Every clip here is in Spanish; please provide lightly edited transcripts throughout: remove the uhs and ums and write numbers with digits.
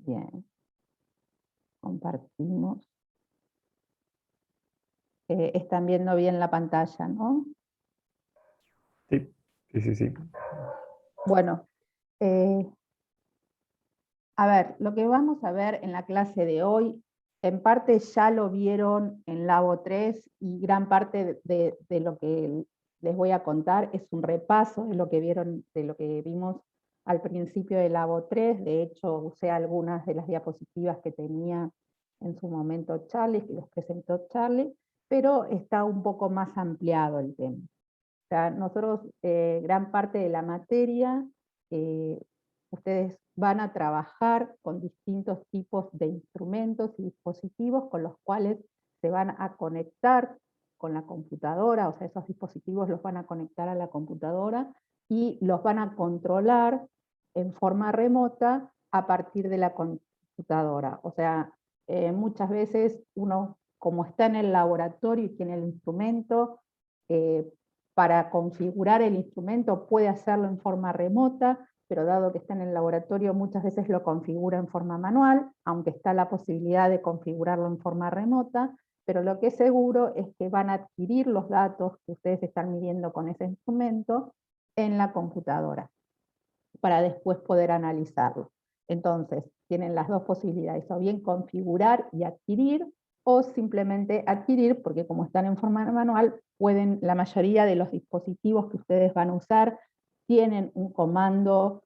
Bien, compartimos. Están viendo bien la pantalla, ¿no? Sí, sí, sí, sí. Bueno, eh, a ver, lo que vamos a ver en la clase de hoy, en parte ya lo vieron en Labo 3 y gran parte de lo que les voy a contar es un repaso de lo que vieron, de lo que vimos al principio de Labo 3. De hecho, usé algunas de las diapositivas que tenía en su momento Charlie, que los presentó Charlie, pero está un poco más ampliado el tema. O sea, nosotros, gran parte de la materia, ustedes van a trabajar con distintos tipos de instrumentos y dispositivos con los cuales se van a conectar con la computadora, o sea, esos dispositivos los van a conectar a la computadora y los van a controlar en forma remota a partir de la computadora. O sea, muchas veces uno, como está en el laboratorio y tiene el instrumento, para configurar el instrumento puede hacerlo en forma remota, pero dado que está en el laboratorio muchas veces lo configura en forma manual, aunque está la posibilidad de configurarlo en forma remota, pero lo que es seguro es que van a adquirir los datos que ustedes están midiendo con ese instrumento en la computadora, para después poder analizarlo. Entonces, tienen las dos posibilidades, o bien configurar y adquirir, o simplemente adquirir, porque como están en forma manual, pueden, la mayoría de los dispositivos que ustedes van a usar tienen un comando,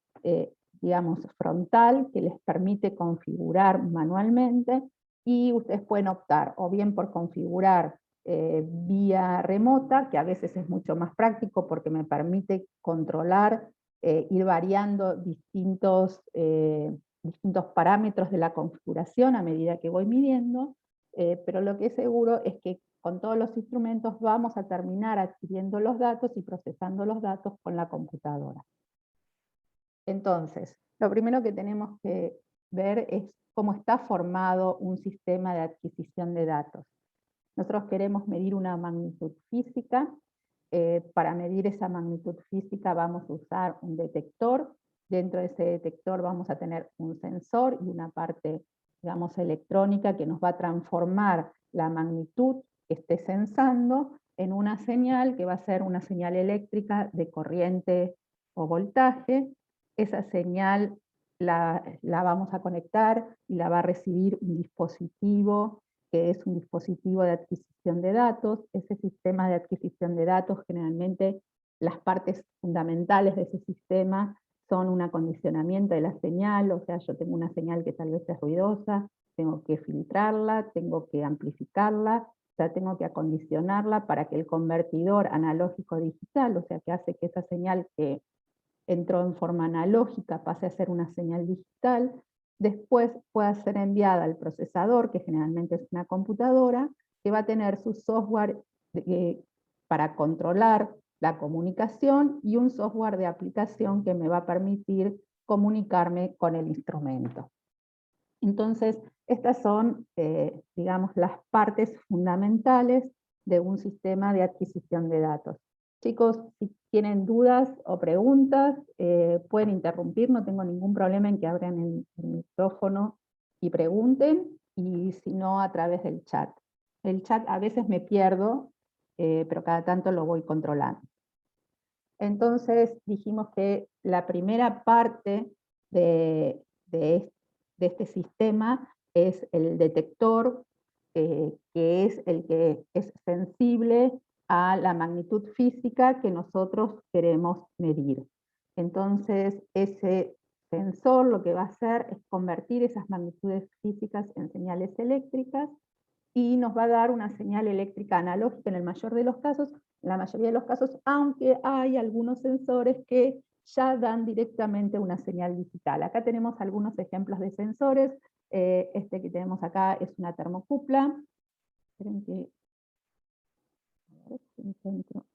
digamos, frontal, que les permite configurar manualmente, y ustedes pueden optar o bien por configurar vía remota, que a veces es mucho más práctico porque me permite controlar, ir variando distintos parámetros de la configuración a medida que voy midiendo, pero lo que es seguro es que con todos los instrumentos vamos a terminar adquiriendo los datos y procesando los datos con la computadora. Entonces, lo primero que tenemos que ver es cómo está formado un sistema de adquisición de datos. Nosotros queremos medir una magnitud física. Para medir esa magnitud física vamos a usar un detector. Dentro de ese detector vamos a tener un sensor y una parte, digamos, electrónica que nos va a transformar la magnitud que esté sensando en una señal que va a ser una señal eléctrica de corriente o voltaje. Esa señal la vamos a conectar y la va a recibir un dispositivo que es un dispositivo de adquisición de datos. Ese sistema de adquisición de datos, generalmente las partes fundamentales de ese sistema son un acondicionamiento de la señal, o sea, yo tengo una señal que tal vez es ruidosa, tengo que filtrarla, tengo que amplificarla, o sea, tengo que acondicionarla para que el convertidor analógico digital, o sea, que hace que esa señal que entró en forma analógica pase a ser una señal digital, después pueda ser enviada al procesador, que generalmente es una computadora, que va a tener su software para controlar la comunicación y un software de aplicación que me va a permitir comunicarme con el instrumento. Entonces, estas son, digamos, las partes fundamentales de un sistema de adquisición de datos. Chicos, si tienen dudas o preguntas, pueden interrumpir, no tengo ningún problema en que abran el micrófono y pregunten, y si no, a través del chat. El chat a veces me pierdo, pero cada tanto lo voy controlando. Entonces dijimos que la primera parte de este sistema es el detector, que es el que es sensible a la magnitud física que nosotros queremos medir. Entonces, ese sensor lo que va a hacer es convertir esas magnitudes físicas en señales eléctricas y nos va a dar una señal eléctrica analógica en el mayor de los casos, en la mayoría de los casos, aunque hay algunos sensores que ya dan directamente una señal digital. Acá tenemos algunos ejemplos de sensores. Este que tenemos acá es una termocupla. Esperen que... A ver si encuentro.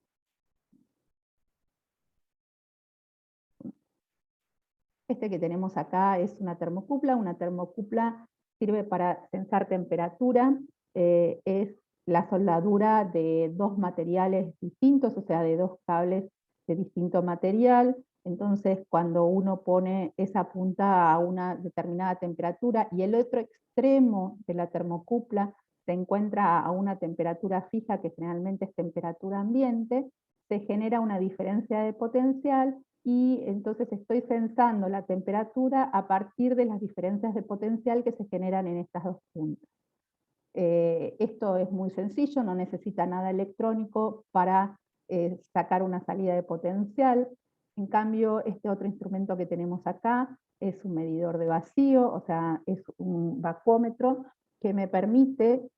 Este que tenemos acá es una termocupla. Una termocupla sirve para sensar temperatura. Es la soldadura de dos materiales distintos, o sea, de dos cables de distinto material. Entonces, cuando uno pone esa punta a una determinada temperatura y el otro extremo de la termocupla se encuentra a una temperatura fija, que generalmente es temperatura ambiente, se genera una diferencia de potencial y entonces estoy sensando la temperatura a partir de las diferencias de potencial que se generan en estas dos puntas. Esto es muy sencillo, no necesita nada electrónico para sacar una salida de potencial. En cambio, este otro instrumento que tenemos acá es un medidor de vacío, o sea, es un vacuómetro que me permite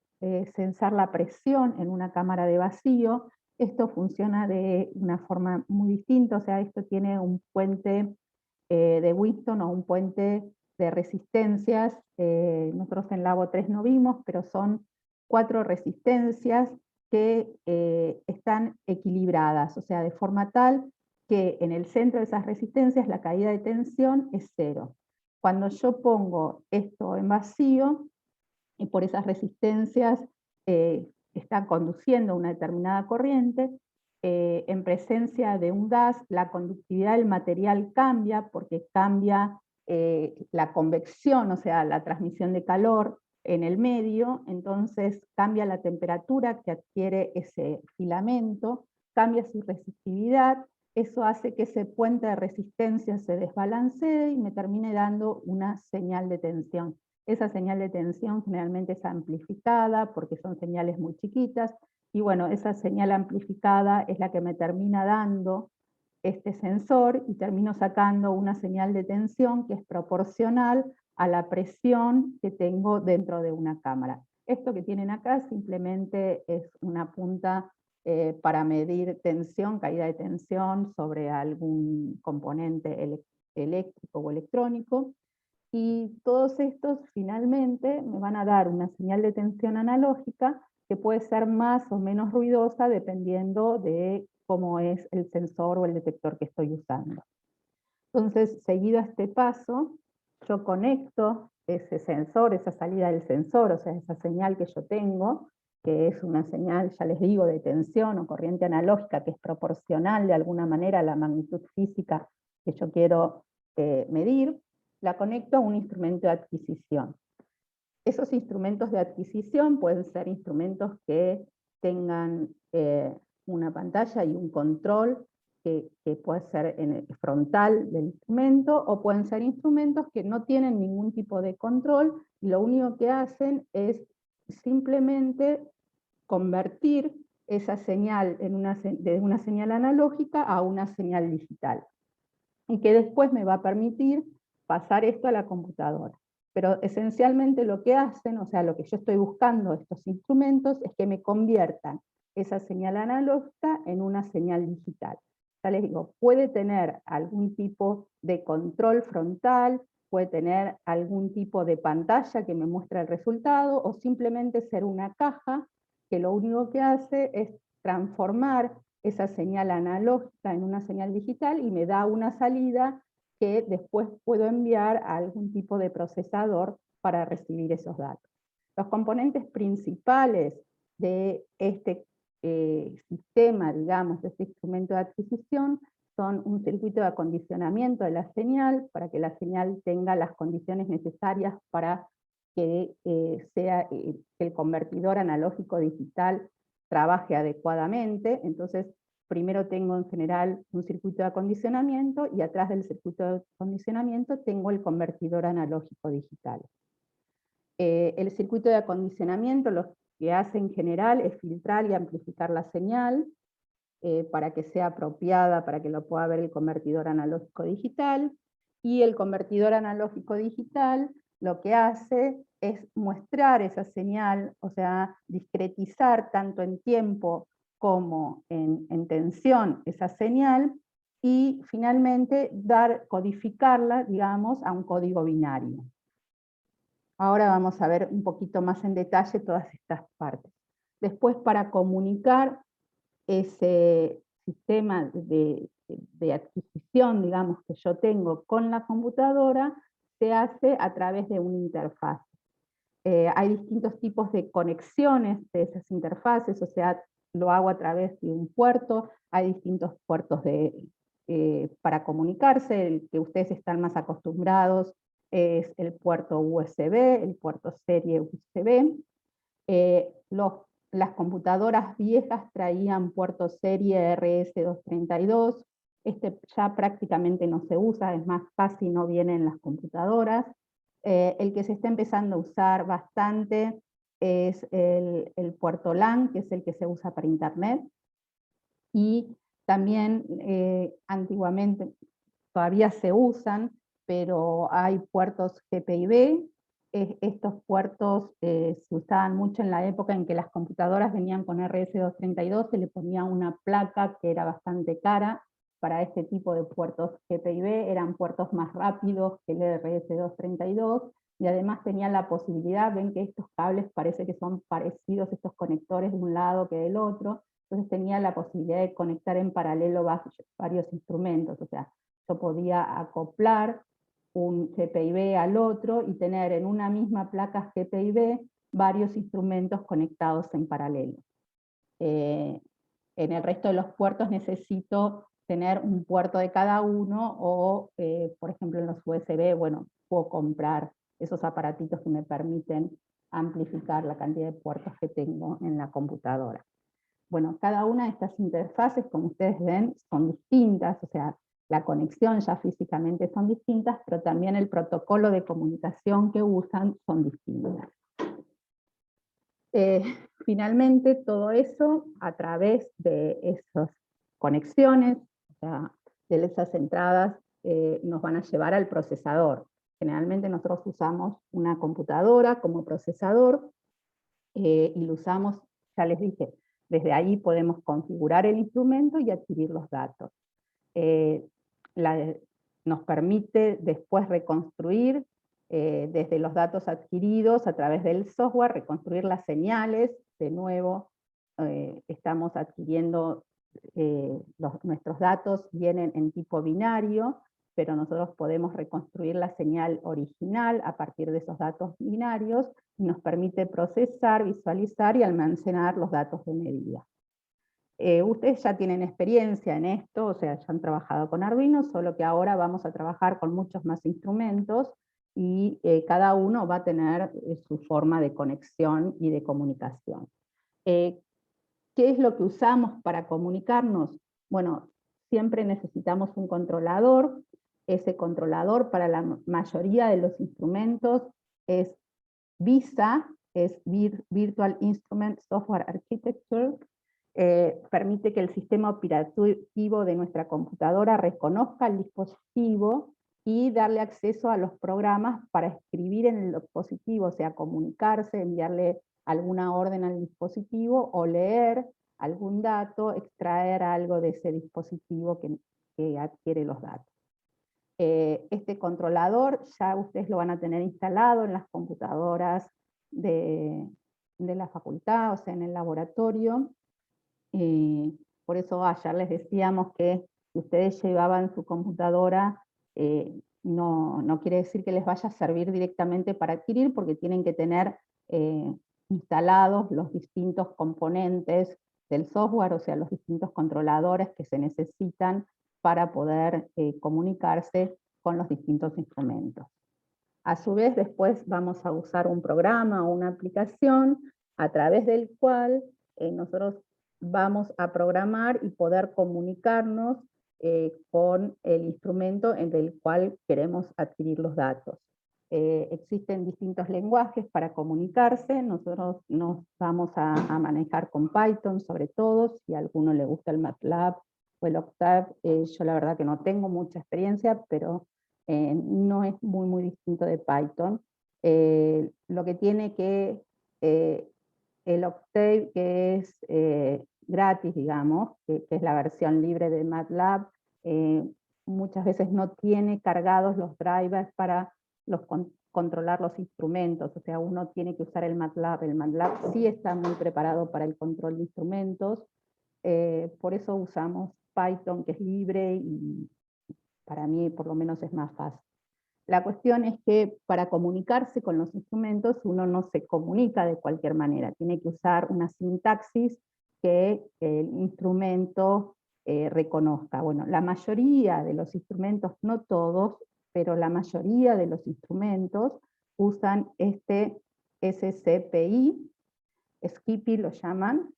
sensar la presión en una cámara de vacío. Esto funciona de una forma muy distinta, o sea, esto tiene un puente de Wheaton o un puente de resistencias. Nosotros en Labo 3 no vimos, pero son 4 resistencias que están equilibradas, o sea, de forma tal que en el centro de esas resistencias la caída de tensión es 0. Cuando yo pongo esto en vacío, y por esas resistencias está conduciendo una determinada corriente, en presencia de un gas, la conductividad del material cambia porque cambia la convección, o sea, la transmisión de calor en el medio, entonces cambia la temperatura que adquiere ese filamento, cambia su resistividad, eso hace que ese puente de resistencia se desbalancee y me termine dando una señal de tensión. Esa señal de tensión generalmente es amplificada porque son señales muy chiquitas, y bueno, esa señal amplificada es la que me termina dando este sensor y termino sacando una señal de tensión que es proporcional a la presión que tengo dentro de una cámara. Esto que tienen acá simplemente es una punta para medir tensión, caída de tensión sobre algún componente eléctrico o electrónico, y todos estos finalmente me van a dar una señal de tensión analógica que puede ser más o menos ruidosa dependiendo de cómo es el sensor o el detector que estoy usando. Entonces, seguido a este paso, yo conecto ese sensor, esa salida del sensor, o sea, esa señal que yo tengo, que es una señal, ya les digo, de tensión o corriente analógica, que es proporcional de alguna manera a la magnitud física que yo quiero medir, la conecto a un instrumento de adquisición. Esos instrumentos de adquisición pueden ser instrumentos que tengan una pantalla y un control que puede ser en el frontal del instrumento, o pueden ser instrumentos que no tienen ningún tipo de control y lo único que hacen es simplemente convertir esa señal de una señal analógica a una señal digital, y que después me va a permitir pasar esto a la computadora. Pero esencialmente lo que hacen, o sea, lo que yo estoy buscando estos instrumentos, es que me conviertan esa señal analógica en una señal digital. Ya les digo, puede tener algún tipo de control frontal, puede tener algún tipo de pantalla que me muestra el resultado, o simplemente ser una caja que lo único que hace es transformar esa señal analógica en una señal digital y me da una salida que después puedo enviar a algún tipo de procesador para recibir esos datos. Los componentes principales de este sistema, digamos, de este instrumento de adquisición, son un circuito de acondicionamiento de la señal, para que la señal tenga las condiciones necesarias para que el convertidor analógico digital trabaje adecuadamente. Entonces, primero tengo en general un circuito de acondicionamiento, y atrás del circuito de acondicionamiento tengo el convertidor analógico digital. El circuito de acondicionamiento lo que hace en general es filtrar y amplificar la señal para que sea apropiada, para que lo pueda ver el convertidor analógico digital, y el convertidor analógico digital lo que hace es mostrar esa señal, o sea, discretizar tanto en tiempo como en tensión esa señal, y finalmente codificarla, digamos, a un código binario. Ahora vamos a ver un poquito más en detalle todas estas partes. Después, para comunicar ese sistema de adquisición, digamos, que yo tengo con la computadora, se hace a través de una interfaz. Hay distintos tipos de conexiones de esas interfaces, o sea, lo hago a través de un puerto, hay distintos puertos de para comunicarse. El que ustedes están más acostumbrados es el puerto USB, el puerto serie USB. Las computadoras viejas traían puerto serie RS232, este ya prácticamente no se usa, es más, casi no viene en las computadoras. El que se está empezando a usar bastante es el puerto LAN, que es el que se usa para internet, y también antiguamente todavía se usan, pero hay puertos GPIB. Estos puertos se usaban mucho en la época en que las computadoras venían con RS232, se le ponía una placa que era bastante cara para este tipo de puertos GPIB, eran puertos más rápidos que el RS232, y además tenían la posibilidad, ven que estos cables parece que son parecidos, estos conectores de un lado que del otro, entonces tenía la posibilidad de conectar en paralelo varios instrumentos, o sea, yo podía acoplar un GPIB al otro y tener en una misma placa GPIB varios instrumentos conectados en paralelo. En el resto de los puertos necesito tener un puerto de cada uno o, por ejemplo, en los USB, bueno, puedo comprar esos aparatitos que me permiten amplificar la cantidad de puertos que tengo en la computadora. Bueno, cada una de estas interfaces, como ustedes ven, son distintas, o sea, la conexión ya físicamente son distintas, pero también el protocolo de comunicación que usan son distintas. Finalmente, todo eso a través de esas conexiones, o sea, de esas entradas, nos van a llevar al procesador. Generalmente nosotros usamos una computadora como procesador y lo usamos, ya les dije, desde ahí podemos configurar el instrumento y adquirir los datos. Nos permite después reconstruir desde los datos adquiridos a través del software, reconstruir las señales. De nuevo, estamos adquiriendo, nuestros datos vienen en tipo binario, pero nosotros podemos reconstruir la señal original a partir de esos datos binarios, y nos permite procesar, visualizar y almacenar los datos de medida. Ustedes ya tienen experiencia en esto, o sea, ya han trabajado con Arduino, solo que ahora vamos a trabajar con muchos más instrumentos y cada uno va a tener su forma de conexión y de comunicación. ¿Qué es lo que usamos para comunicarnos? Bueno, siempre necesitamos un controlador. Ese controlador para la mayoría de los instrumentos es VISA, es Virtual Instrument Software Architecture. Permite que el sistema operativo de nuestra computadora reconozca el dispositivo y darle acceso a los programas para escribir en el dispositivo, o sea, comunicarse, enviarle alguna orden al dispositivo o leer algún dato, extraer algo de ese dispositivo que adquiere los datos. Este controlador ya ustedes lo van a tener instalado en las computadoras de la facultad, o sea, en el laboratorio. Por eso ayer les decíamos que si ustedes llevaban su computadora, no quiere decir que les vaya a servir directamente para adquirir, porque tienen que tener instalados los distintos componentes del software, o sea, los distintos controladores que se necesitan para poder comunicarse con los distintos instrumentos. A su vez, después vamos a usar un programa o una aplicación a través del cual nosotros vamos a programar y poder comunicarnos con el instrumento en el cual queremos adquirir los datos. Existen distintos lenguajes para comunicarse, nosotros nos vamos a manejar con Python sobre todo, si a alguno le gusta el MATLAB o el Octave, yo la verdad que no tengo mucha experiencia, pero no es muy distinto de Python. Lo que tiene que el Octave, que es gratis, digamos, que es la versión libre de MATLAB, muchas veces no tiene cargados los drivers para controlar los instrumentos, o sea, uno tiene que usar el MATLAB. El MATLAB sí está muy preparado para el control de instrumentos, por eso usamos Python, que es libre, y para mí por lo menos es más fácil. La cuestión es que para comunicarse con los instrumentos uno no se comunica de cualquier manera, tiene que usar una sintaxis que el instrumento reconozca. Bueno, la mayoría de los instrumentos, no todos, pero la mayoría de los instrumentos usan este SCPI, SCPI lo llaman,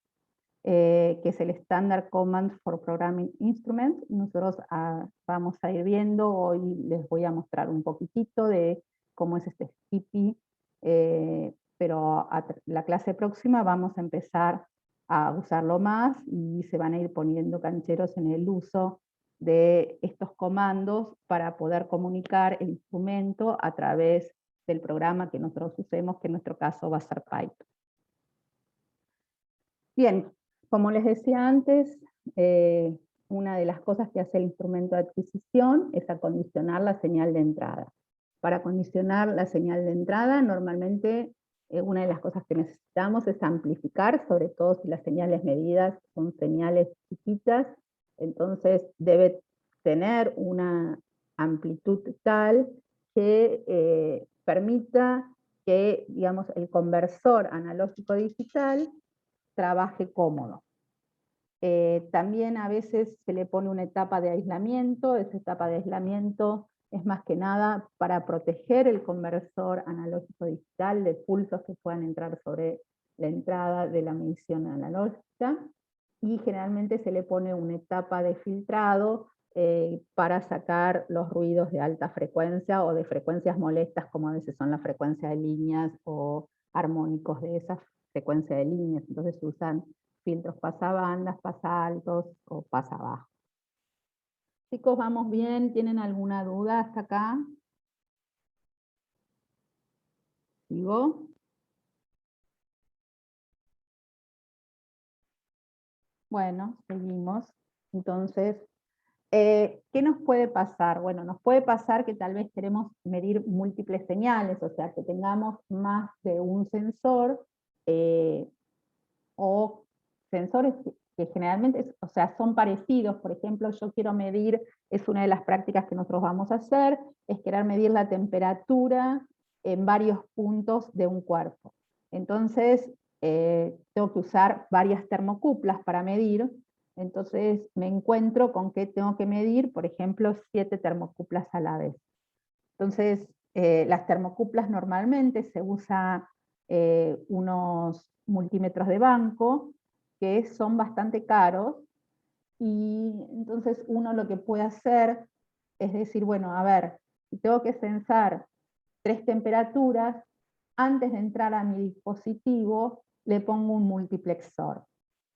que es el Standard Command for Programming Instruments. Nosotros vamos a ir viendo, hoy les voy a mostrar un poquitito de cómo es este SCPI, pero a la clase próxima vamos a empezar a usarlo más y se van a ir poniendo cancheros en el uso de estos comandos para poder comunicar el instrumento a través del programa que nosotros usemos, que en nuestro caso va a ser Python. Bien, como les decía antes, una de las cosas que hace el instrumento de adquisición es acondicionar la señal de entrada. Para acondicionar la señal de entrada, normalmente una de las cosas que necesitamos es amplificar, sobre todo si las señales medidas son señales chiquitas, entonces debe tener una amplitud tal que permita que, digamos, el conversor analógico-digital trabaje cómodo. También a veces se le pone una etapa de aislamiento. Esa etapa de aislamiento es más que nada para proteger el conversor analógico digital de pulsos que puedan entrar sobre la entrada de la medición analógica, y generalmente se le pone una etapa de filtrado para sacar los ruidos de alta frecuencia o de frecuencias molestas, como a veces son la frecuencia de líneas o armónicos de esa frecuencia de líneas. Entonces se usan filtros pasabandas, pasaltos o pasabajos. Chicos, ¿vamos bien? ¿Tienen alguna duda hasta acá? ¿Sigo? Bueno, seguimos. Entonces, ¿qué nos puede pasar? Bueno, nos puede pasar que tal vez queremos medir múltiples señales, o sea, que tengamos más de un sensor, o sensores que generalmente, o sea, son parecidos. Por ejemplo, yo quiero medir, es una de las prácticas que nosotros vamos a hacer, es querer medir la temperatura en varios puntos de un cuerpo. Entonces, tengo que usar varias termocuplas para medir. Entonces me encuentro con que tengo que medir, por ejemplo, 7 termocuplas a la vez. Entonces, las termocuplas normalmente se usa unos multímetros de banco, que son bastante caros, y entonces uno lo que puede hacer es decir, bueno, a ver, si tengo que censar 3 temperaturas, antes de entrar a mi dispositivo le pongo un multiplexor.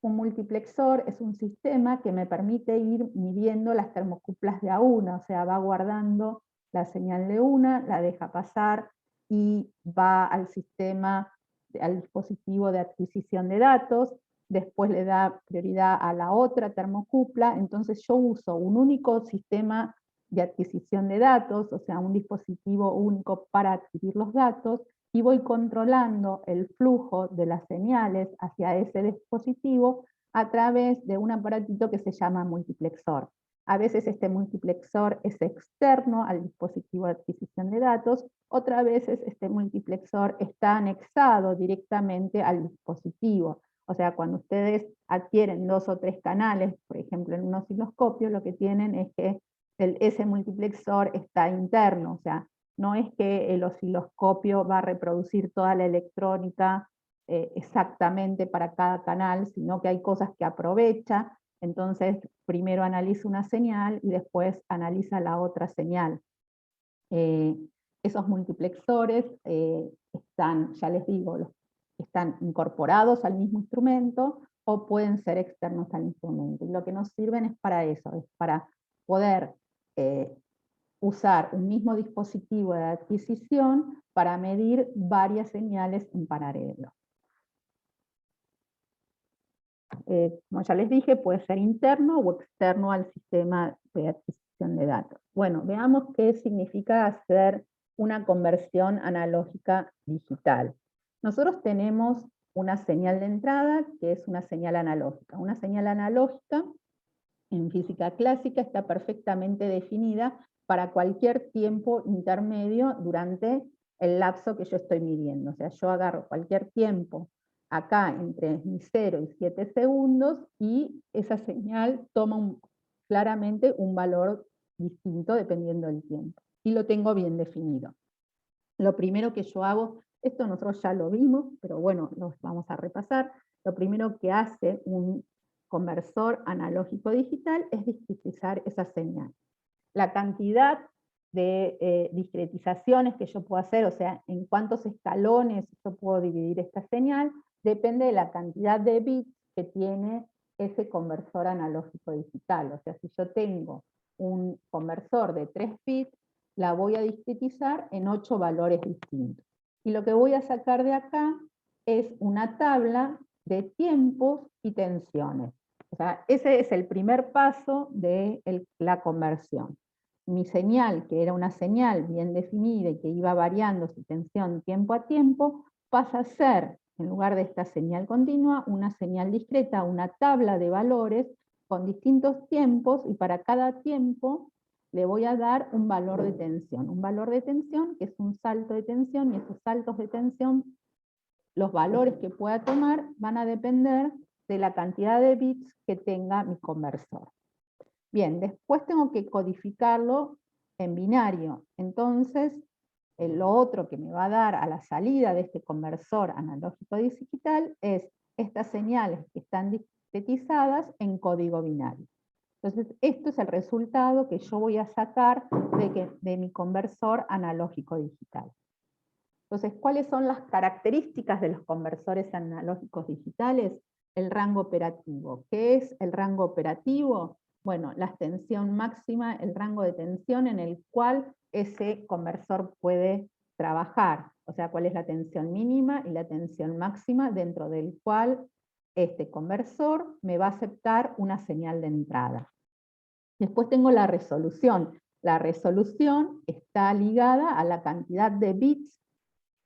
Un multiplexor es un sistema que me permite ir midiendo las termocuplas de a una, o sea, va guardando la señal de una, la deja pasar y va al sistema, al dispositivo de adquisición de datos, después le da prioridad a la otra termocupla. Entonces yo uso un único sistema de adquisición de datos, o sea, un dispositivo único para adquirir los datos, y voy controlando el flujo de las señales hacia ese dispositivo a través de un aparatito que se llama multiplexor. A veces este multiplexor es externo al dispositivo de adquisición de datos, otras veces este multiplexor está anexado directamente al dispositivo. O sea, cuando ustedes adquieren 2 o 3 canales, por ejemplo en un osciloscopio, lo que tienen es que ese multiplexor está interno, o sea, no es que el osciloscopio va a reproducir toda la electrónica exactamente para cada canal, sino que hay cosas que aprovecha. Entonces primero analiza una señal y después analiza la otra señal. Esos multiplexores están, ya les digo, están incorporados al mismo instrumento o pueden ser externos al instrumento. Y lo que nos sirven es para eso, es para poder usar un mismo dispositivo de adquisición para medir varias señales en paralelo. Como ya les dije, puede ser interno o externo al sistema de adquisición de datos. Bueno, veamos qué significa hacer una conversión analógica digital. Nosotros tenemos una señal de entrada que es una señal analógica. Una señal analógica en física clásica está perfectamente definida para cualquier tiempo intermedio durante el lapso que yo estoy midiendo. O sea, yo agarro cualquier tiempo acá entre 0 y 7 segundos, y esa señal toma claramente un valor distinto dependiendo del tiempo. Y lo tengo bien definido. Lo primero que yo hago, esto nosotros ya lo vimos, pero bueno, lo vamos a repasar. Lo primero que hace un conversor analógico digital es discretizar esa señal. La cantidad de discretizaciones que yo puedo hacer, o sea, en cuántos escalones yo puedo dividir esta señal, depende de la cantidad de bits que tiene ese conversor analógico digital. O sea, si yo tengo un conversor de 3 bits, la voy a discretizar en 8 valores distintos. Y lo que voy a sacar de acá es una tabla de tiempos y tensiones. O sea, ese es el primer paso de la conversión. Mi señal, que era una señal bien definida y que iba variando su tensión tiempo a tiempo, pasa a ser, en lugar de esta señal continua, una señal discreta, una tabla de valores con distintos tiempos, y para cada tiempo le voy a dar un valor de tensión. Un valor de tensión que es un salto de tensión, y esos saltos de tensión, los valores que pueda tomar, van a depender de la cantidad de bits que tenga mi conversor. Bien, después tengo que codificarlo en binario. Entonces, lo otro que me va a dar a la salida de este conversor analógico digital es estas señales que están discretizadas en código binario. Entonces, esto es el resultado que yo voy a sacar de mi conversor analógico digital. Entonces, ¿cuáles son las características de los conversores analógicos digitales? El rango operativo. ¿Qué es el rango operativo? Bueno, la tensión máxima, el rango de tensión en el cual ese conversor puede trabajar. O sea, cuál es la tensión mínima y la tensión máxima dentro del cual este conversor me va a aceptar una señal de entrada. Después tengo la resolución. La resolución está ligada a la cantidad de bits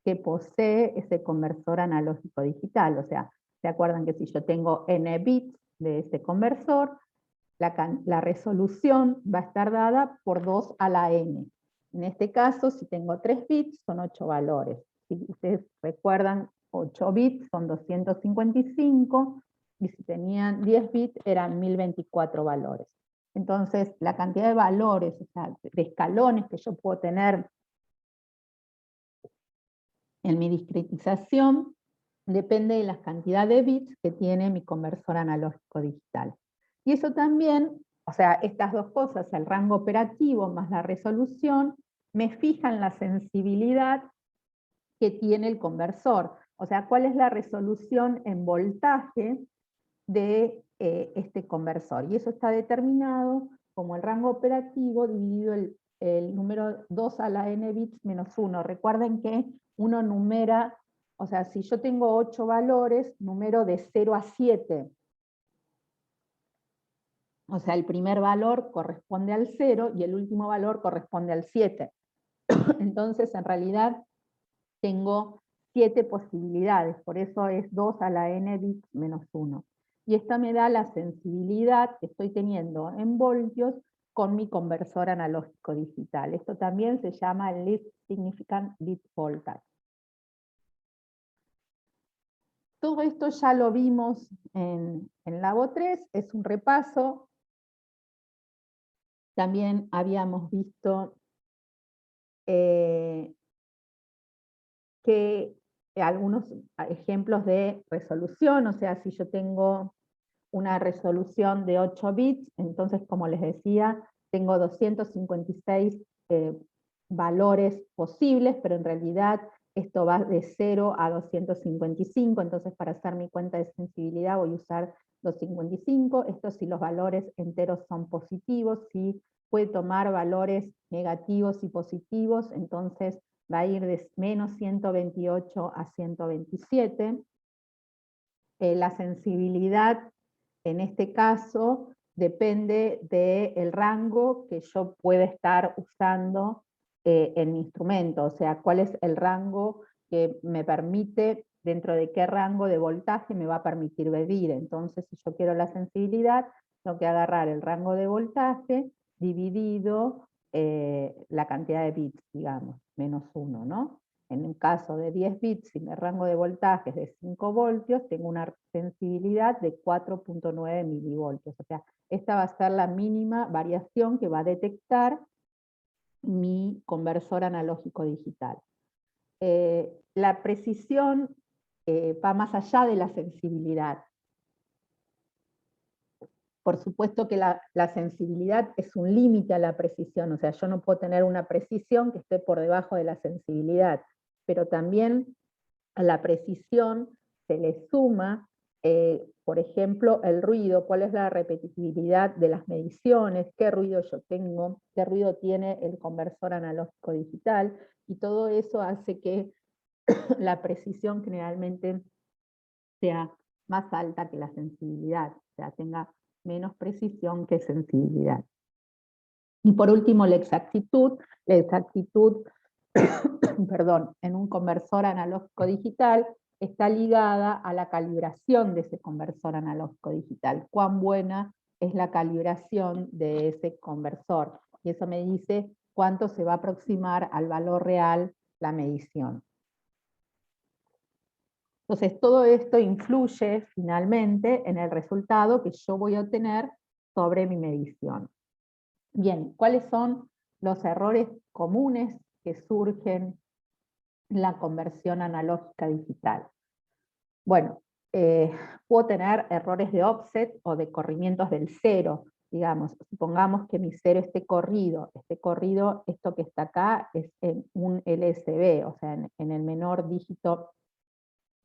que posee ese conversor analógico digital. O sea, ¿se acuerdan que si yo tengo n bits de ese conversor, la resolución va a estar dada por 2 a la n? En este caso, si tengo 3 bits, son 8 valores. Si ustedes recuerdan, 8 bits son 255, y si tenían 10 bits eran 1024 valores. Entonces, la cantidad de valores, o sea, de escalones que yo puedo tener en mi discretización depende de la cantidad de bits que tiene mi conversor analógico digital. Y eso también, o sea, estas dos cosas, el rango operativo más la resolución, me fijan la sensibilidad que tiene el conversor. O sea, cuál es la resolución en voltaje de este conversor. Y eso está determinado como el rango operativo dividido el número 2 a la n bits menos 1. Recuerden que uno numera, o sea, si yo tengo 8 valores, numero de 0 a 7. O sea, el primer valor corresponde al 0 y el último valor corresponde al 7. Entonces, en realidad, tengo 7 posibilidades, por eso es 2 a la n bits menos 1. Y esta me da la sensibilidad que estoy teniendo en voltios con mi conversor analógico digital. Esto también se llama Least Significant Bit Voltage. Todo esto ya lo vimos en Labo 3, es un repaso. También habíamos visto que algunos ejemplos de resolución, o sea, si yo tengo una resolución de 8 bits, entonces, como les decía, tengo 256 valores posibles, pero en realidad esto va de 0 a 255, entonces para hacer mi cuenta de sensibilidad voy a usar 255, esto si los valores enteros son positivos. Si puede tomar valores negativos y positivos, entonces va a ir de menos 128 a 127. La sensibilidad en este caso depende del rango que yo pueda estar usando en mi instrumento, o sea, cuál es el rango que me permite, dentro de qué rango de voltaje me va a permitir medir. Entonces, si yo quiero la sensibilidad, tengo que agarrar el rango de voltaje dividido la cantidad de bits, digamos, menos 1, ¿no? en un caso de 10 bits y mi rango de voltaje es de 5 voltios, tengo una sensibilidad de 4.9 milivoltios. O sea, esta va a ser la mínima variación que va a detectar mi conversor analógico digital. La precisión va más allá de la sensibilidad. Por supuesto que la sensibilidad es un límite a la precisión, o sea, yo no puedo tener una precisión que esté por debajo de la sensibilidad, pero también a la precisión se le suma, por ejemplo, el ruido, cuál es la repetibilidad de las mediciones, qué ruido yo tengo, qué ruido tiene el conversor analógico digital, y todo eso hace que la precisión generalmente sea más alta que la sensibilidad, o sea, tenga menos precisión que sensibilidad. Y por último, la exactitud, perdón, en un conversor analógico digital está ligada a la calibración de ese conversor analógico digital, cuán buena es la calibración de ese conversor, y eso me dice cuánto se va a aproximar al valor real la medición. Entonces, todo esto influye finalmente en el resultado que yo voy a obtener sobre mi medición. Bien, ¿cuáles son los errores comunes que surgen en la conversión analógica digital? Bueno, puedo tener errores de offset o de corrimientos del cero, digamos. Supongamos que mi cero esté corrido, esto que está acá es en un LSB, o sea, en el menor dígito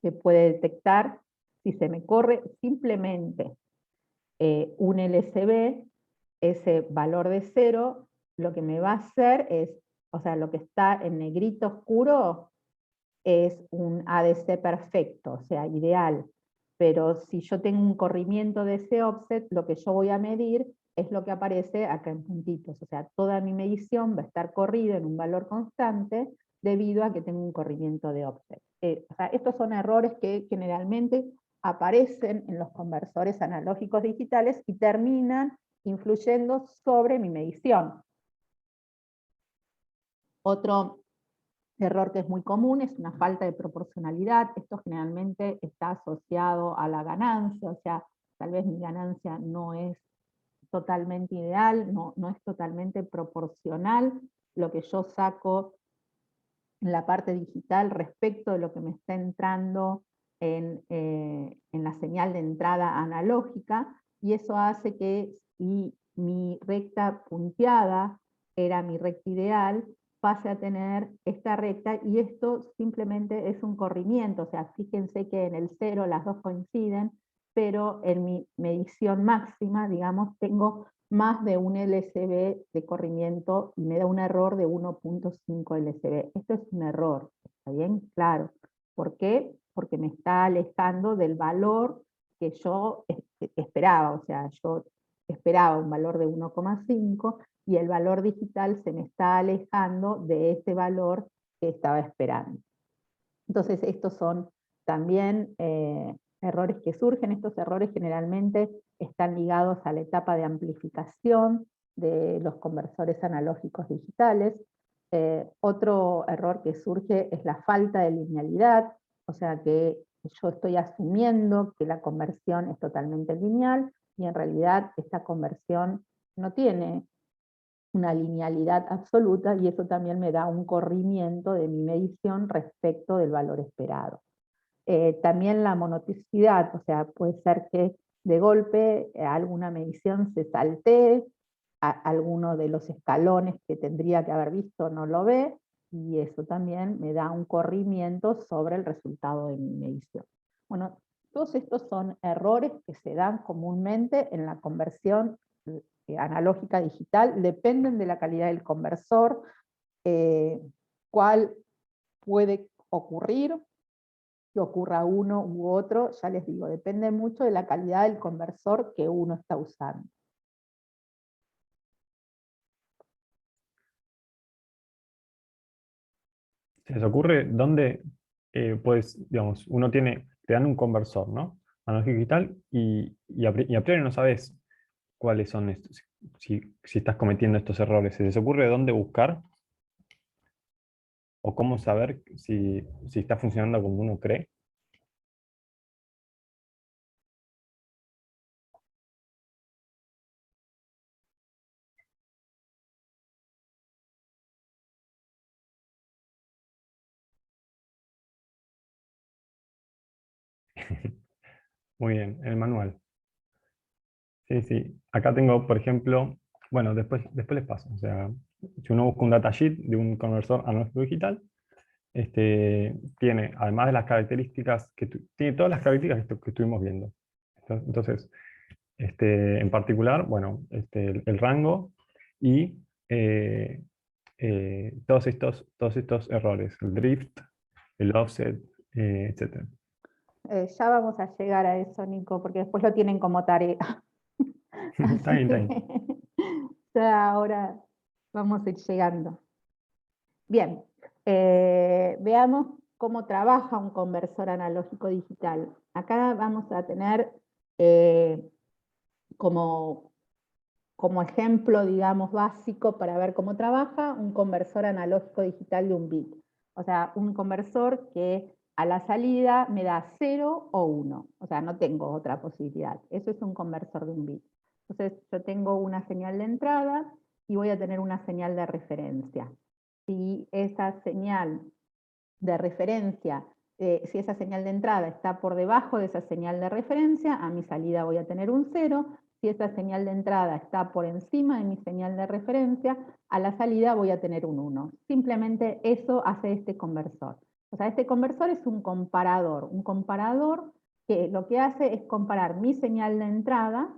que puede detectar. Si se me corre simplemente un LSB, ese valor de cero, lo que me va a hacer es, o sea, lo que está en negrito oscuro es un ADC perfecto, o sea, ideal. Pero si yo tengo un corrimiento de ese offset, lo que yo voy a medir es lo que aparece acá en puntitos. O sea, toda mi medición va a estar corrida en un valor constante debido a que tengo un corrimiento de offset. O sea, estos son errores que generalmente aparecen en los conversores analógicos digitales y terminan influyendo sobre mi medición. Otro error que es muy común es una falta de proporcionalidad. Esto generalmente está asociado a la ganancia, o sea, tal vez mi ganancia no es totalmente ideal, no es totalmente proporcional lo que yo saco en la parte digital respecto de lo que me está entrando en la señal de entrada analógica, y eso hace que si mi recta punteada era mi recta ideal, pase a tener esta recta, y esto simplemente es un corrimiento. O sea, fíjense que en el cero las dos coinciden, pero en mi medición máxima, digamos, tengo más de un LSB de corrimiento y me da un error de 1.5 LSB. Esto es un error, ¿está bien? Claro. ¿Por qué? Porque me está alejando del valor que yo esperaba. O sea, yo esperaba un valor de 1.5 y el valor digital se me está alejando de ese valor que estaba esperando. Entonces, estos son también errores que surgen. Estos errores generalmente están ligados a la etapa de amplificación de los conversores analógicos digitales. Otro error que surge es la falta de linealidad, o sea que yo estoy asumiendo que la conversión es totalmente lineal, y en realidad esta conversión no tiene una linealidad absoluta, y eso también me da un corrimiento de mi medición respecto del valor esperado. También la monoticidad, o sea, puede ser que de golpe alguna medición se saltee, alguno de los escalones que tendría que haber visto no lo ve, y eso también me da un corrimiento sobre el resultado de mi medición. Bueno, todos estos son errores que se dan comúnmente en la conversión analógica digital, dependen de la calidad del conversor, cuál puede ocurrir, que ocurra uno u otro, ya les digo, depende mucho de la calidad del conversor que uno está usando. ¿Se les ocurre dónde pues, digamos, te dan un conversor, ¿no? Analógico digital, y a priori no sabes cuáles son estos, si estás cometiendo estos errores? ¿Se les ocurre dónde buscar? o cómo saber si está funcionando como uno cree. Muy bien, el manual. Sí, sí. Acá tengo, por ejemplo, bueno, después les paso. O sea, si uno busca un datasheet de un conversor analógico digital, tiene, además de las características, tiene todas las características que estuvimos viendo. Entonces, en particular, bueno, el rango y todos estos errores, el drift, el offset, etc. Ya vamos a llegar a eso, Nico, porque después lo tienen como tarea. Está Así bien, está que bien. ya ahora vamos a ir llegando. Bien, veamos cómo trabaja un conversor analógico digital. Acá vamos a tener eh, como, como ejemplo, digamos, básico para ver cómo trabaja un conversor analógico digital de un bit. O sea, un conversor que a la salida me da 0 o 1. O sea, no tengo otra posibilidad. Eso es un conversor de un bit. Entonces, yo tengo una señal de entrada y voy a tener una señal de referencia. Si esa señal de referencia, si esa señal de entrada está por debajo de esa señal de referencia, a mi salida voy a tener un 0. Si esa señal de entrada está por encima de mi señal de referencia, a la salida voy a tener un 1. Simplemente eso hace este conversor. O sea, este conversor es un comparador que lo que hace es comparar mi señal de entrada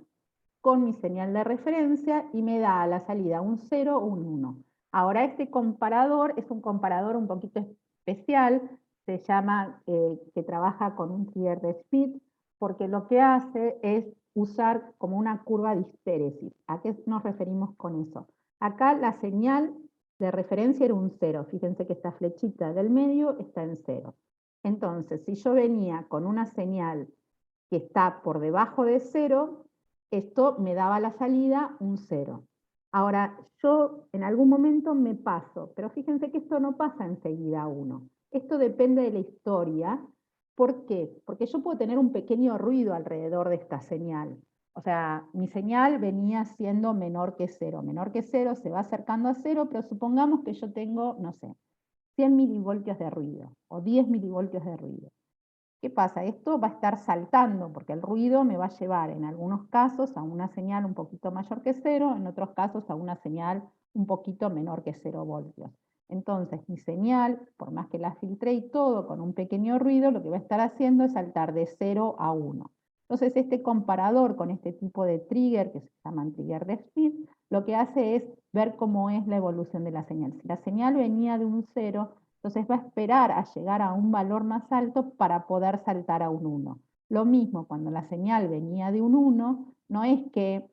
con mi señal de referencia y me da a la salida un 0 o un 1. Ahora este comparador es un comparador un poquito especial, se llama que trabaja con un trigger de Schmidt, porque lo que hace es usar como una curva de histéresis. ¿A qué nos referimos con eso? Acá la señal de referencia era un 0. Fíjense que esta flechita del medio está en 0. Entonces, si yo venía con una señal que está por debajo de 0, esto me daba a la salida un 0. Ahora, yo en algún momento me paso, pero fíjense que esto no pasa enseguida a 1. Esto depende de la historia. ¿Por qué? Porque yo puedo tener un pequeño ruido alrededor de esta señal. O sea, mi señal venía siendo menor que 0. Menor que 0 se va acercando a 0, pero supongamos que yo tengo, no sé, 100 milivoltios de ruido o 10 milivoltios de ruido. ¿Qué pasa? Esto va a estar saltando porque el ruido me va a llevar en algunos casos a una señal un poquito mayor que 0, en otros casos a una señal un poquito menor que 0 voltios. Entonces mi señal, por más que la filtre y todo con un pequeño ruido, lo que va a estar haciendo es saltar de 0 a 1. Entonces este comparador con este tipo de trigger, que se llaman trigger de speed, lo que hace es ver cómo es la evolución de la señal. Si la señal venía de un 0, entonces va a esperar a llegar a un valor más alto para poder saltar a un 1. Lo mismo cuando la señal venía de un 1, no es que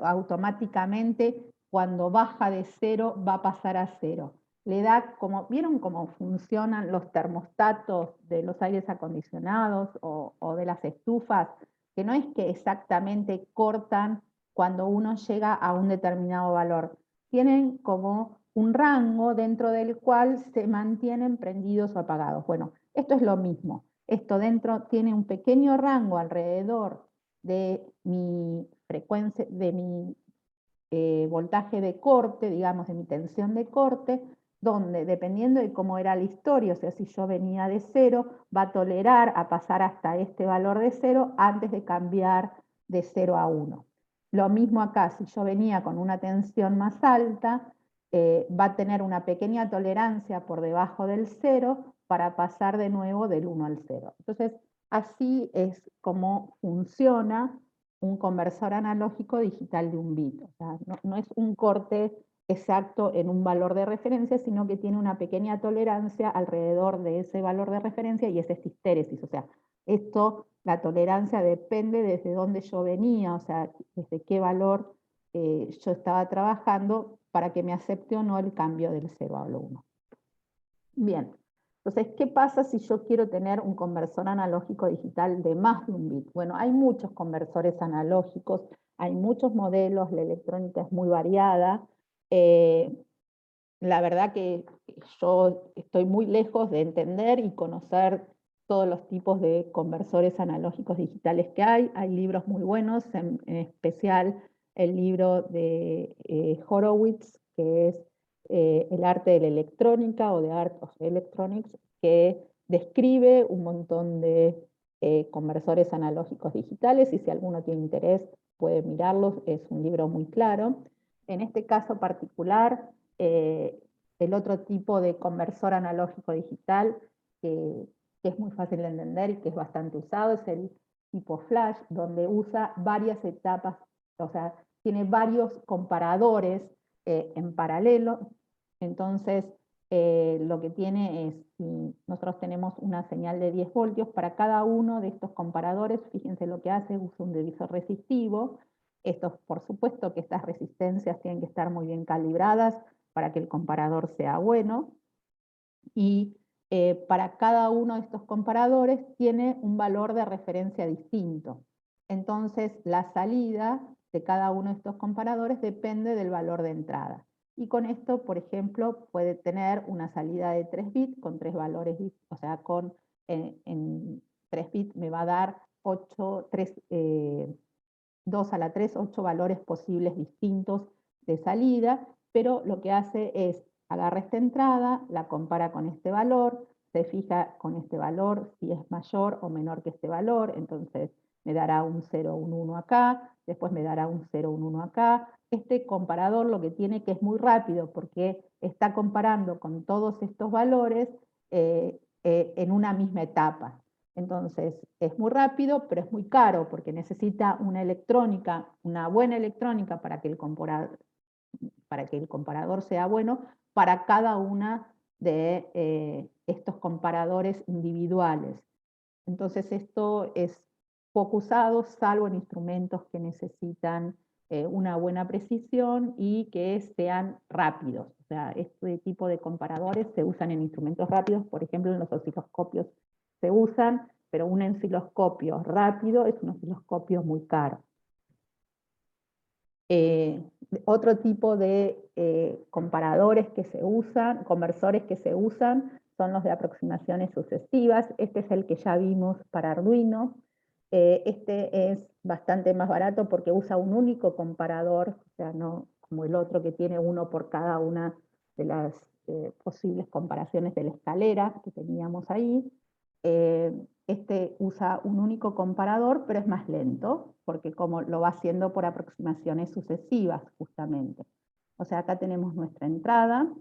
automáticamente cuando baja de 0 va a pasar a 0. Le da como, ¿vieron cómo funcionan los termostatos de los aires acondicionados o de las estufas? Que no es que exactamente cortan cuando uno llega a un determinado valor. Tienen como un rango dentro del cual se mantienen prendidos o apagados. Bueno, esto es lo mismo. Esto dentro tiene un pequeño rango alrededor de mi frecuencia, de mi voltaje de corte, digamos, de mi tensión de corte, donde dependiendo de cómo era la historia, o sea, si yo venía de 0, va a tolerar a pasar hasta este valor de 0 antes de cambiar de 0 a 1. Lo mismo acá, si yo venía con una tensión más alta, va a tener una pequeña tolerancia por debajo del 0 para pasar de nuevo del 1 al 0. Entonces, así es como funciona un conversor analógico digital de un bit. O sea, no es un corte exacto en un valor de referencia, sino que tiene una pequeña tolerancia alrededor de ese valor de referencia y es esta histéresis. O sea, la tolerancia depende desde dónde yo venía, o sea, desde qué valor yo estaba trabajando para que me acepte o no el cambio del 0 al 1. Bien, entonces, ¿qué pasa si yo quiero tener un conversor analógico digital de más de un bit? Bueno, hay muchos conversores analógicos, hay muchos modelos, la electrónica es muy variada. la verdad que yo estoy muy lejos de entender y conocer todos los tipos de conversores analógicos digitales que hay. Hay libros muy buenos, en especial el libro de Horowitz, que es El arte de la electrónica o The Art of Electronics, que describe un montón de conversores analógicos digitales, y si alguno tiene interés puede mirarlos, es un libro muy claro. En este caso particular, el otro tipo de conversor analógico digital que es muy fácil de entender y que es bastante usado es el tipo flash, donde usa varias etapas, o sea, tiene varios comparadores en paralelo. Entonces, lo que tiene es, si nosotros tenemos una señal de 10 voltios, para cada uno de estos comparadores, fíjense lo que hace, usa un divisor resistivo. Estos, por supuesto que estas resistencias tienen que estar muy bien calibradas para que el comparador sea bueno, y para cada uno de estos comparadores tiene un valor de referencia distinto. Entonces, la salida de cada uno de estos comparadores depende del valor de entrada. Y con esto, por ejemplo, puede tener una salida de 3 bits con 3 valores, o sea, en 3 bits me va a dar 2 a la 3, 8 valores posibles distintos de salida, pero lo que hace es agarra esta entrada, la compara con este valor, se fija con este valor si es mayor o menor que este valor, entonces me dará un 0, un 1 acá, después me dará un 0, un 1 acá. Este comparador lo que tiene que es muy rápido porque está comparando con todos estos valores en una misma etapa. Entonces, es muy rápido, pero es muy caro porque necesita una electrónica, una buena electrónica para que el comparador sea bueno para cada una de estos comparadores individuales. Entonces, esto es poco usado, salvo en instrumentos que necesitan una buena precisión y que sean rápidos. O sea, este tipo de comparadores se usan en instrumentos rápidos, por ejemplo, en los osciloscopios se usan, pero un osciloscopio rápido es un osciloscopio muy caro. Otro tipo de comparadores que se usan, conversores que se usan, son los de aproximaciones sucesivas. Este es el que ya vimos para Arduino. Este es bastante más barato porque usa un único comparador, o sea, no como el otro que tiene uno por cada una de las posibles comparaciones de la escalera que teníamos ahí. Este usa un único comparador, pero es más lento, porque como lo va haciendo por aproximaciones sucesivas, justamente. O sea, acá tenemos nuestra entrada.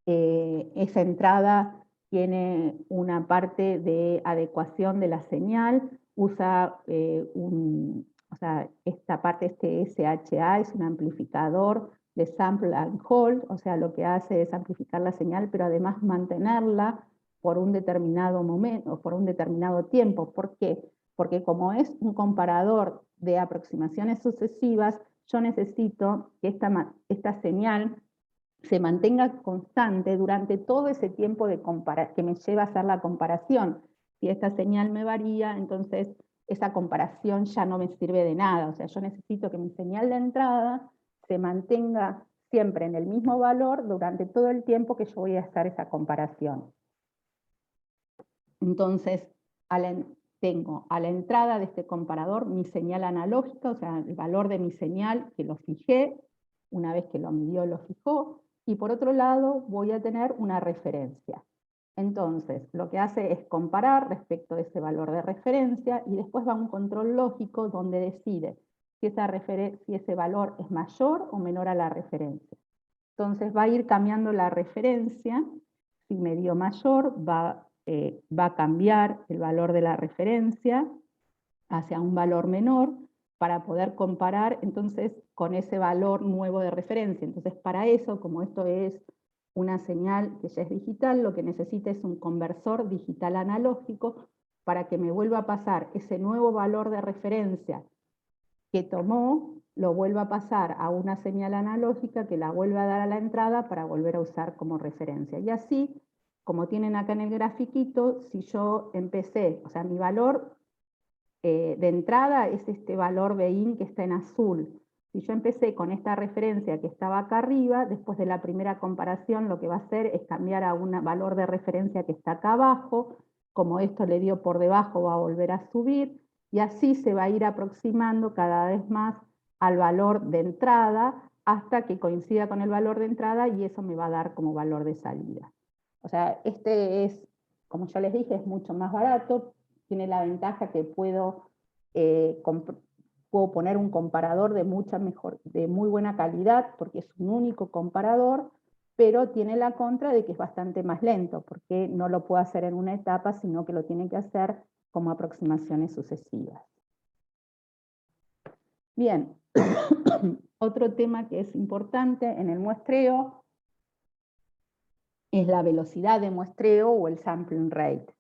Esa entrada tiene una parte de adecuación de la señal, usa o sea, esta parte, este SHA, es un amplificador de sample and hold, o sea, lo que hace es amplificar la señal, pero además mantenerla por un determinado momento, por un determinado tiempo. ¿Por qué? Porque como es un comparador de aproximaciones sucesivas, yo necesito que esta señal se mantenga constante durante todo ese tiempo que me lleva a hacer la comparación. Si esta señal me varía, entonces esa comparación ya no me sirve de nada. O sea, yo necesito que mi señal de entrada se mantenga siempre en el mismo valor durante todo el tiempo que yo voy a hacer esa comparación. Entonces, tengo a la entrada de este comparador mi señal analógica, o sea, el valor de mi señal que lo fijé, una vez que lo midió lo fijó, y por otro lado voy a tener una referencia. Entonces, lo que hace es comparar respecto de ese valor de referencia y después va a un control lógico donde decide si ese valor es mayor o menor a la referencia. Entonces va a ir cambiando la referencia. Si me dio mayor, va a cambiar el valor de la referencia hacia un valor menor para poder comparar entonces con ese valor nuevo de referencia. Entonces para eso, como esto es una señal que ya es digital, lo que necesita es un conversor digital analógico para que me vuelva a pasar ese nuevo valor de referencia que tomó, lo vuelva a pasar a una señal analógica que la vuelva a dar a la entrada para volver a usar como referencia. Y así, como tienen acá en el grafiquito, si yo empecé, o sea, mi valor de entrada es este valor Bin que está en azul. Si yo empecé con esta referencia que estaba acá arriba, después de la primera comparación lo que va a hacer es cambiar a un valor de referencia que está acá abajo, como esto le dio por debajo va a volver a subir, y así se va a ir aproximando cada vez más al valor de entrada hasta que coincida con el valor de entrada y eso me va a dar como valor de salida. O sea, este es, como yo les dije, es mucho más barato, tiene la ventaja que puedo poner un comparador de muy buena calidad, porque es un único comparador, pero tiene la contra de que es bastante más lento, porque no lo puedo hacer en una etapa, sino que lo tiene que hacer como aproximaciones sucesivas. Bien, otro tema que es importante en el muestreo es la velocidad de muestreo o el sampling rate.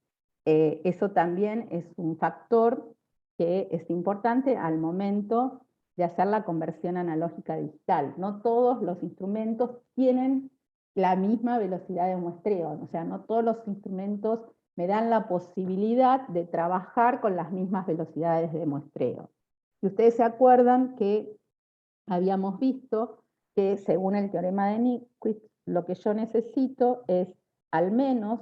Eso también es un factor que es importante al momento de hacer la conversión analógica digital. No todos los instrumentos tienen la misma velocidad de muestreo, o sea, no todos los instrumentos me dan la posibilidad de trabajar con las mismas velocidades de muestreo. Si ustedes se acuerdan que habíamos visto que según el teorema de Nyquist, lo que yo necesito es al menos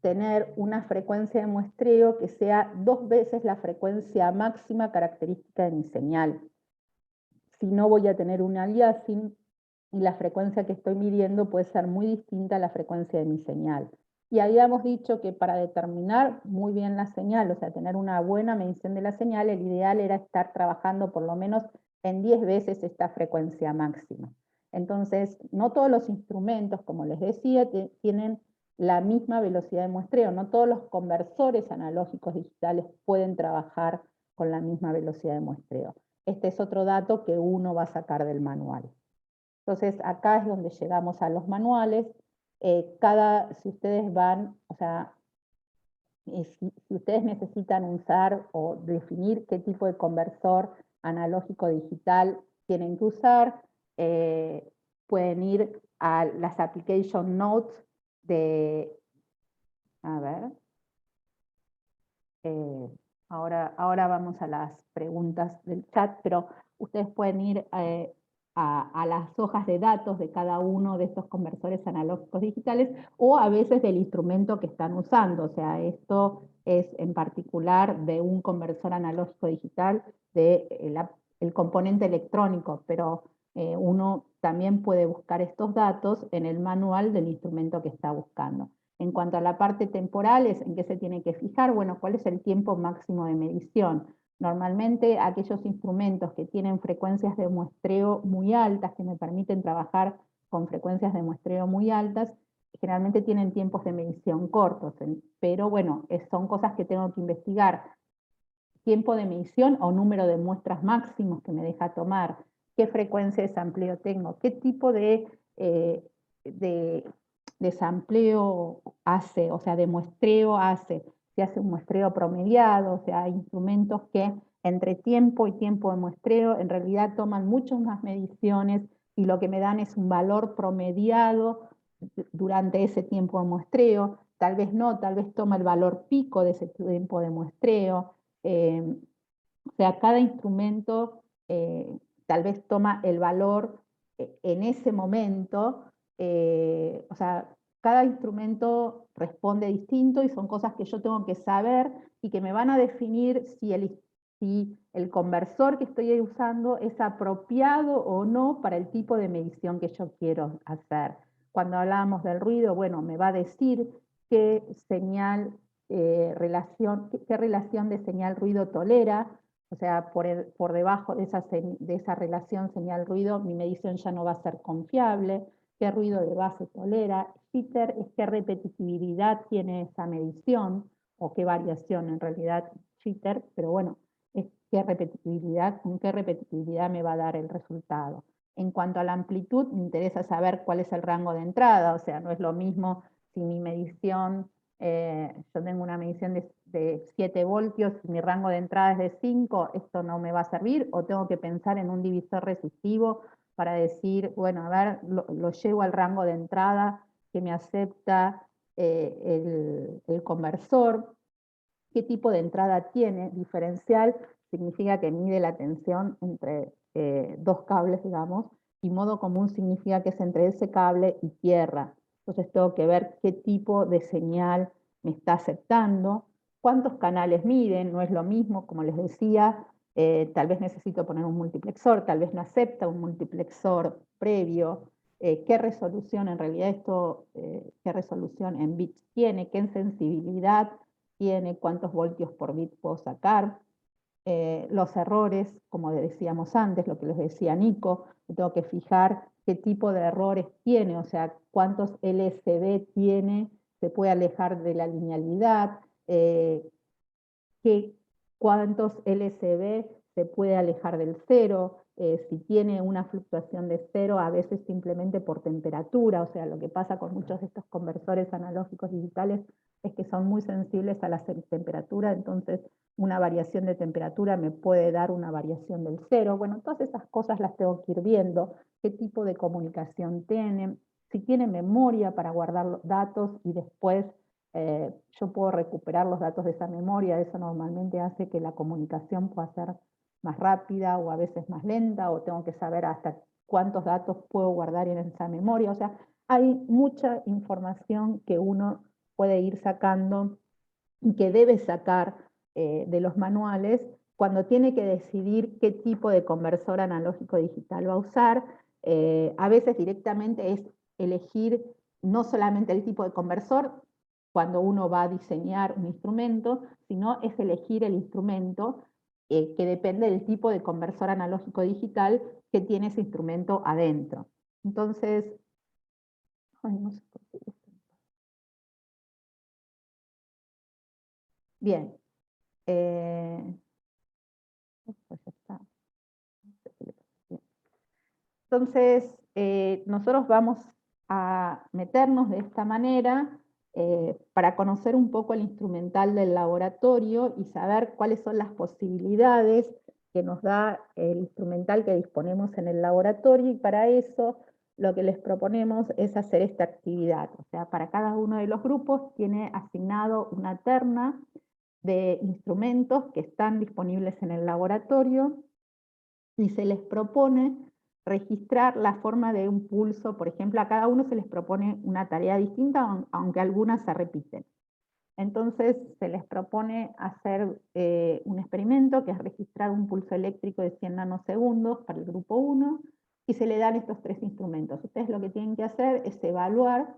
tener una frecuencia de muestreo que sea 2 veces la frecuencia máxima característica de mi señal. Si no, voy a tener un aliasing y la frecuencia que estoy midiendo puede ser muy distinta a la frecuencia de mi señal. Y habíamos dicho que para determinar muy bien la señal, o sea, tener una buena medición de la señal, el ideal era estar trabajando por lo menos en 10 veces esta frecuencia máxima. Entonces, no todos los instrumentos, como les decía, tienen la misma velocidad de muestreo. No todos los conversores analógicos digitales pueden trabajar con la misma velocidad de muestreo. Este es otro dato que uno va a sacar del manual. Entonces, acá es donde llegamos a los manuales. Si ustedes van, o sea, si ustedes necesitan usar o definir qué tipo de conversor analógico digital tienen que usar, pueden ir a las application notes de, a ver, ahora vamos a las preguntas del chat, pero ustedes pueden ir a las hojas de datos de cada uno de estos conversores analógicos digitales o a veces del instrumento que están usando. O sea, esto es en particular de un conversor analógico digital el componente electrónico, pero uno también puede buscar estos datos en el manual del instrumento que está buscando. En cuanto a la parte temporal, ¿en qué se tiene que fijar? Bueno, ¿cuál es el tiempo máximo de medición? Normalmente aquellos instrumentos que tienen frecuencias de muestreo muy altas, que me permiten trabajar con frecuencias de muestreo muy altas, generalmente tienen tiempos de medición cortos, pero bueno, son cosas que tengo que investigar. Tiempo de medición o número de muestras máximos que me deja tomar, qué frecuencia de sampleo tengo, qué tipo de sampleo hace, o sea, de muestreo hace, si hace un muestreo promediado, o sea, hay instrumentos que entre tiempo y tiempo de muestreo en realidad toman muchas más mediciones y lo que me dan es un valor promediado durante ese tiempo de muestreo, tal vez no, tal vez toma el valor pico de ese tiempo de muestreo, o sea, cada instrumento tal vez toma el valor en ese momento, o sea, cada instrumento responde distinto y son cosas que yo tengo que saber y que me van a definir si el conversor que estoy usando es apropiado o no para el tipo de medición que yo quiero hacer. Cuando hablábamos del ruido, bueno, me va a decir qué señal, qué relación de señal-ruido tolera, o sea, por debajo de esa relación señal-ruido, mi medición ya no va a ser confiable. ¿Qué ruido de base tolera? Jitter es qué repetitividad tiene esa medición, o qué variación en realidad jitter, pero bueno, es con qué repetitividad me va a dar el resultado. En cuanto a la amplitud, me interesa saber cuál es el rango de entrada, o sea, no es lo mismo si mi medición, yo tengo una medición de 7 voltios, si mi rango de entrada es de 5, esto no me va a servir, o tengo que pensar en un divisor resistivo para decir, bueno, a ver, lo llevo al rango de entrada que me acepta el conversor. ¿Qué tipo de entrada tiene? Diferencial significa que mide la tensión entre dos cables, digamos, y modo común significa que es entre ese cable y tierra. Entonces tengo que ver qué tipo de señal me está aceptando, cuántos canales miden, no es lo mismo, como les decía, tal vez necesito poner un multiplexor, tal vez no acepta un multiplexor previo, qué resolución en realidad esto, qué resolución en bits tiene, qué sensibilidad tiene, cuántos voltios por bit puedo sacar, los errores, como decíamos antes, lo que les decía Nico, me tengo que fijar qué tipo de errores tiene, o sea, cuántos LSB tiene, se puede alejar de la linealidad, cuántos LSB se puede alejar del cero, si tiene una fluctuación de cero, a veces simplemente por temperatura, o sea, lo que pasa con muchos de estos conversores analógicos digitales es que son muy sensibles a la temperatura, entonces una variación de temperatura me puede dar una variación del cero. Bueno, todas esas cosas las tengo que ir viendo, qué tipo de comunicación tienen, si tiene memoria para guardar los datos y después yo puedo recuperar los datos de esa memoria, eso normalmente hace que la comunicación pueda ser más rápida o a veces más lenta, o tengo que saber hasta cuántos datos puedo guardar en esa memoria. O sea, hay mucha información que uno puede ir sacando y que debe sacar de los manuales cuando tiene que decidir qué tipo de conversor analógico digital va a usar. A veces directamente es elegir no solamente el tipo de conversor cuando uno va a diseñar un instrumento, sino es elegir el instrumento que depende del tipo de conversor analógico digital que tiene ese instrumento adentro. Entonces, ay, no sé por qué. Bien. Pues ya está. Entonces, nosotros vamos a meternos de esta manera para conocer un poco el instrumental del laboratorio y saber cuáles son las posibilidades que nos da el instrumental que disponemos en el laboratorio, y para eso lo que les proponemos es hacer esta actividad. O sea, para cada uno de los grupos tiene asignado una terna de instrumentos que están disponibles en el laboratorio y se les propone registrar la forma de un pulso. Por ejemplo, a cada uno se les propone una tarea distinta, aunque algunas se repiten. Entonces se les propone hacer un experimento que es registrar un pulso eléctrico de 100 nanosegundos para el grupo 1 y se le dan estos tres instrumentos. Ustedes lo que tienen que hacer es evaluar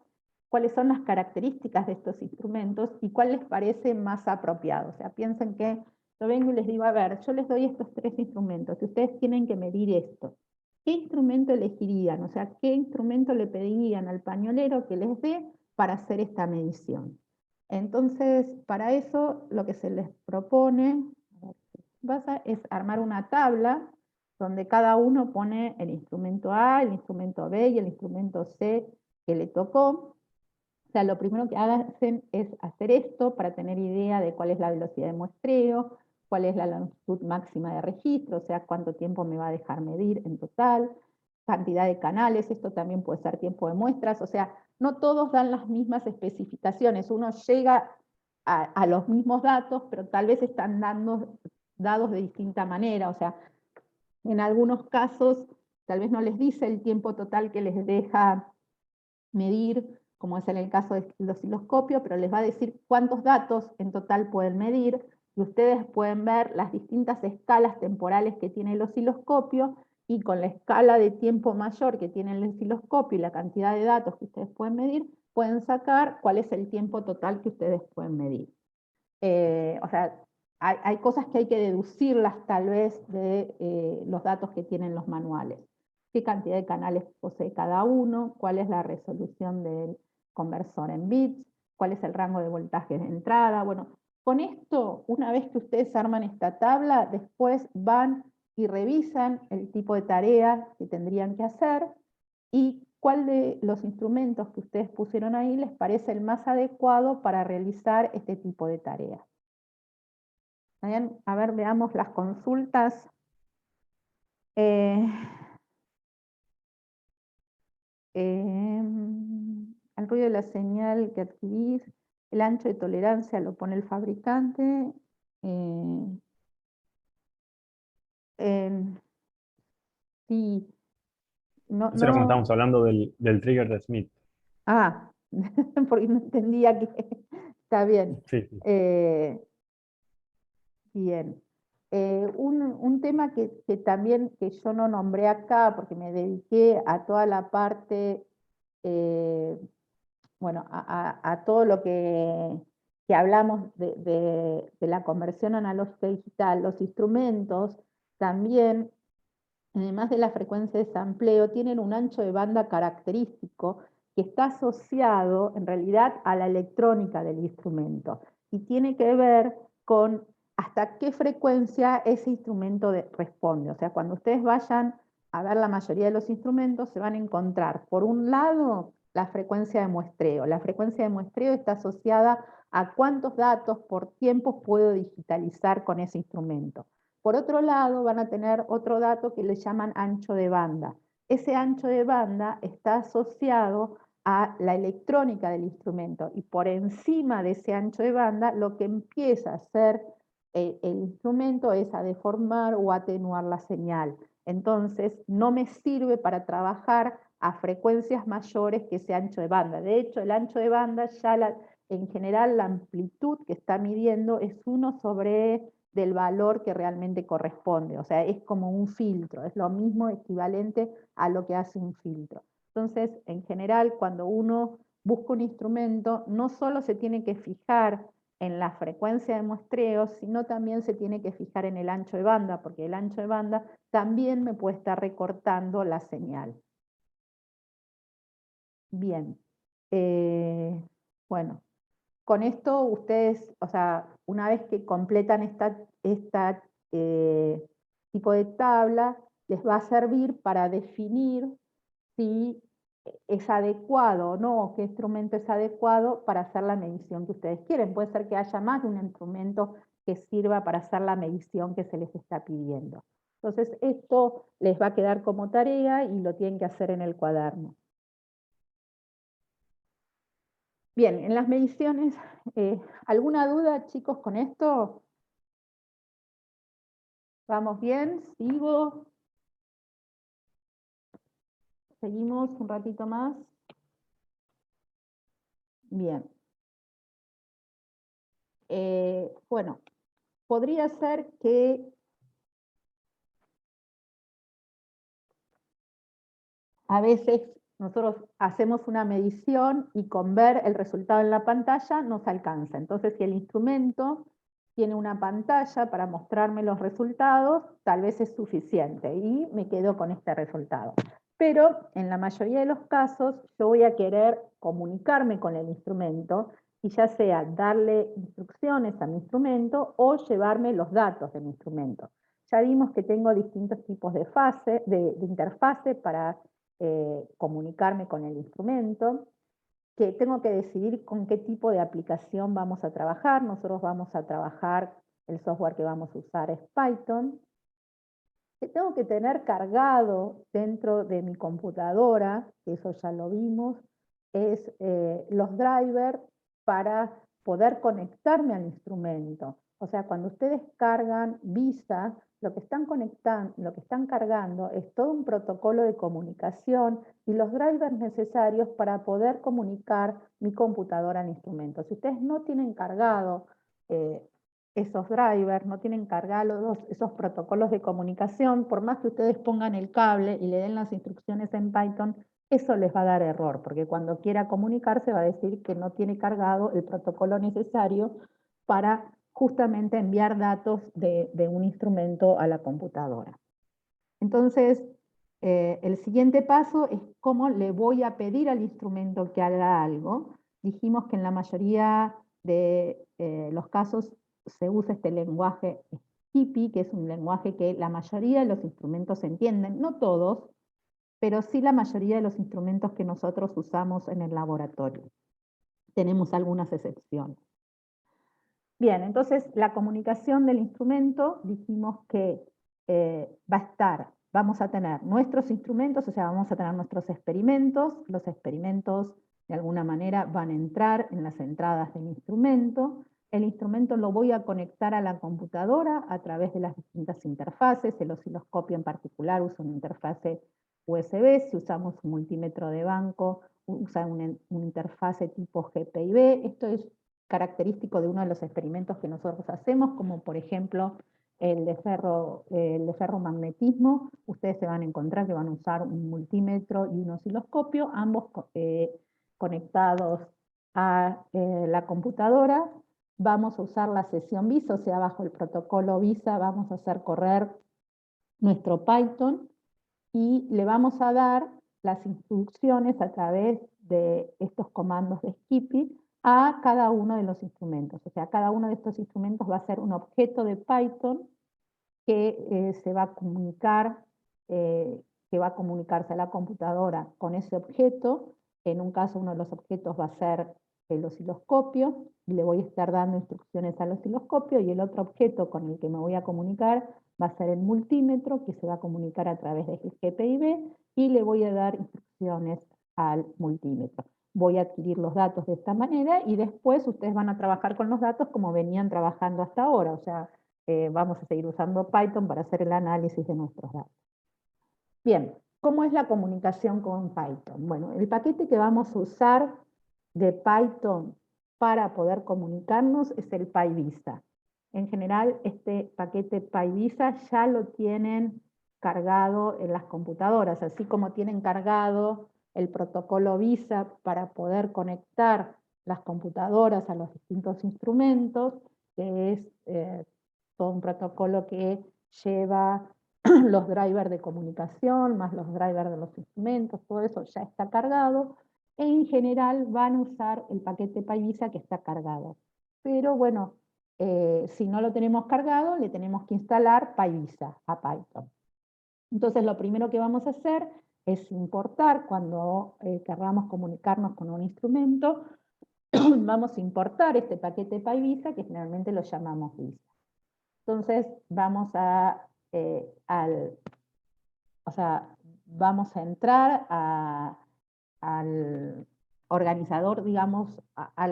cuáles son las características de estos instrumentos y cuál les parece más apropiado. O sea, piensen que yo vengo y les digo, a ver, yo les doy estos tres instrumentos y ustedes tienen que medir esto. ¿Qué instrumento elegirían? O sea, ¿qué instrumento le pedirían al pañolero que les dé para hacer esta medición? Entonces, para eso lo que se les propone es armar una tabla donde cada uno pone el instrumento A, el instrumento B y el instrumento C que le tocó. O sea, lo primero que hacen es hacer esto para tener idea de cuál es la velocidad de muestreo, cuál es la longitud máxima de registro, o sea, cuánto tiempo me va a dejar medir en total, cantidad de canales, esto también puede ser tiempo de muestras, o sea, no todos dan las mismas especificaciones, uno llega a los mismos datos, pero tal vez están dados de distinta manera, o sea, en algunos casos tal vez no les dice el tiempo total que les deja medir, como es en el caso del osciloscopio, pero les va a decir cuántos datos en total pueden medir, y ustedes pueden ver las distintas escalas temporales que tiene el osciloscopio, y con la escala de tiempo mayor que tiene el osciloscopio y la cantidad de datos que ustedes pueden medir, pueden sacar cuál es el tiempo total que ustedes pueden medir. O sea, hay cosas que hay que deducirlas tal vez de los datos que tienen los manuales. ¿Qué cantidad de canales posee cada uno? ¿Cuál es la resolución del conversor en bits? ¿Cuál es el rango de voltaje de entrada? Bueno, con esto, una vez que ustedes arman esta tabla, después van y revisan el tipo de tarea que tendrían que hacer y cuál de los instrumentos que ustedes pusieron ahí les parece el más adecuado para realizar este tipo de tareas. A ver, veamos las consultas. El ruido de la señal que adquirís, el ancho de tolerancia lo pone el fabricante. Sí, no, Eso era como no, estábamos hablando del trigger de Smith. ah, porque no entendía que está bien. Sí, sí. Eh, Bien. Un tema que también que yo no nombré acá, porque me dediqué a toda la parte, eh, bueno, a todo lo que hablamos de la conversión analógica a digital, los instrumentos también, además de la frecuencia de sampleo, tienen un ancho de banda característico que está asociado en realidad a la electrónica del instrumento y tiene que ver con hasta qué frecuencia ese instrumento responde. O sea, cuando ustedes vayan a ver la mayoría de los instrumentos, se van a encontrar, por un lado, la frecuencia de muestreo. La frecuencia de muestreo está asociada a cuántos datos por tiempo puedo digitalizar con ese instrumento. Por otro lado, van a tener otro dato que le llaman ancho de banda. Ese ancho de banda está asociado a la electrónica del instrumento y por encima de ese ancho de banda lo que empieza a hacer el instrumento es a deformar o atenuar la señal. Entonces no me sirve para trabajar a frecuencias mayores que ese ancho de banda. De hecho, el ancho de banda ya en general la amplitud que está midiendo es 1 sobre del valor que realmente corresponde. O sea, es como un filtro, es lo mismo equivalente a lo que hace un filtro. Entonces, en general, cuando uno busca un instrumento, no solo se tiene que fijar en la frecuencia de muestreo, sino también se tiene que fijar en el ancho de banda, porque el ancho de banda también me puede estar recortando la señal. Bien. Bueno, con esto ustedes, o sea, una vez que completan esta tipo de tabla, les va a servir para definir si es adecuado o no, o qué instrumento es adecuado para hacer la medición que ustedes quieren. Puede ser que haya más de un instrumento que sirva para hacer la medición que se les está pidiendo. Entonces, esto les va a quedar como tarea y lo tienen que hacer en el cuaderno. Bien, en las mediciones, ¿alguna duda, chicos, con esto? ¿Vamos bien? ¿Sigo? ¿Seguimos un ratito más? Bien. Bueno, podría ser que a veces nosotros hacemos una medición y con ver el resultado en la pantalla nos alcanza. Entonces, si el instrumento tiene una pantalla para mostrarme los resultados, tal vez es suficiente y me quedo con este resultado. Pero en la mayoría de los casos yo voy a querer comunicarme con el instrumento y ya sea darle instrucciones a mi instrumento o llevarme los datos del instrumento. Ya vimos que tengo distintos tipos de interfase para comunicarme con el instrumento, que tengo que decidir con qué tipo de aplicación vamos a trabajar. Nosotros vamos a trabajar, el software que vamos a usar es Python, que tengo que tener cargado dentro de mi computadora, que eso ya lo vimos, es los drivers para poder conectarme al instrumento. O sea, cuando ustedes cargan Visa, lo que están cargando es todo un protocolo de comunicación y los drivers necesarios para poder comunicar mi computadora al instrumento. Si ustedes no tienen cargado esos drivers, no tienen cargados esos protocolos de comunicación, por más que ustedes pongan el cable y le den las instrucciones en Python, eso les va a dar error, porque cuando quiera comunicarse va a decir que no tiene cargado el protocolo necesario para justamente enviar datos de un instrumento a la computadora. Entonces, el siguiente paso es cómo le voy a pedir al instrumento que haga algo. Dijimos que en la mayoría de los casos se usa este lenguaje Skippy, que es un lenguaje que la mayoría de los instrumentos entienden, no todos, pero sí la mayoría de los instrumentos que nosotros usamos en el laboratorio. Tenemos algunas excepciones. Bien, entonces la comunicación del instrumento dijimos que va a estar, vamos a tener nuestros instrumentos, o sea, vamos a tener nuestros experimentos, los experimentos de alguna manera van a entrar en las entradas del instrumento, El instrumento lo voy a conectar a la computadora a través de las distintas interfaces. El osciloscopio en particular usa una interfase USB. Si usamos un multímetro de banco, usa una interfase tipo GPIB. Esto es característico de uno de los experimentos que nosotros hacemos, como por ejemplo el de ferromagnetismo. Ustedes se van a encontrar que van a usar un multímetro y un osciloscopio, ambos conectados a la computadora. Vamos a usar la sesión VISA, o sea, bajo el protocolo VISA vamos a hacer correr nuestro Python y le vamos a dar las instrucciones a través de estos comandos de Skippy a cada uno de los instrumentos. O sea, cada uno de estos instrumentos va a ser un objeto de Python que se va a comunicar, que va a comunicarse a la computadora con ese objeto. En un caso, uno de los objetos va a ser el osciloscopio, y le voy a estar dando instrucciones al osciloscopio, y el otro objeto con el que me voy a comunicar va a ser el multímetro, que se va a comunicar a través del GPIB, y le voy a dar instrucciones al multímetro. Voy a adquirir los datos de esta manera, y después ustedes van a trabajar con los datos como venían trabajando hasta ahora, o sea, vamos a seguir usando Python para hacer el análisis de nuestros datos. Bien, ¿cómo es la comunicación con Python? Bueno, el paquete que vamos a usar de Python para poder comunicarnos es el PyVisa. En general, este paquete PyVisa ya lo tienen cargado en las computadoras, así como tienen cargado el protocolo Visa para poder conectar las computadoras a los distintos instrumentos, que es todo un protocolo que lleva los drivers de comunicación, más los drivers de los instrumentos, todo eso ya está cargado. En general van a usar el paquete PyVisa que está cargado. Pero bueno, si no lo tenemos cargado, le tenemos que instalar PyVisa a Python. Entonces lo primero que vamos a hacer es importar, cuando querramos comunicarnos con un instrumento, vamos a importar este paquete PyVisa, que generalmente lo llamamos Visa. Entonces vamos a, vamos a entrar al organizador, digamos, a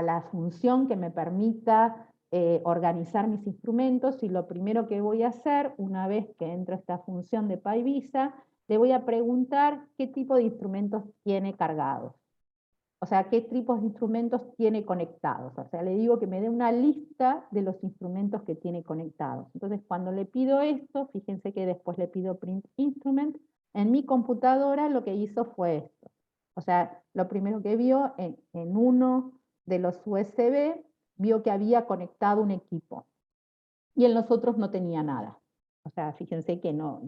la función que me permita organizar mis instrumentos, y lo primero que voy a hacer, una vez que entro a esta función de PyVisa, le voy a preguntar qué tipo de instrumentos tiene cargados. O sea, qué tipos de instrumentos tiene conectados. O sea, le digo que me dé una lista de los instrumentos que tiene conectados. Entonces, cuando le pido esto, fíjense que después le pido print instrument, en mi computadora lo que hizo fue esto. O sea, lo primero que vio en uno de los USB, vio que había conectado un equipo. Y en los otros no tenía nada. O sea, fíjense que no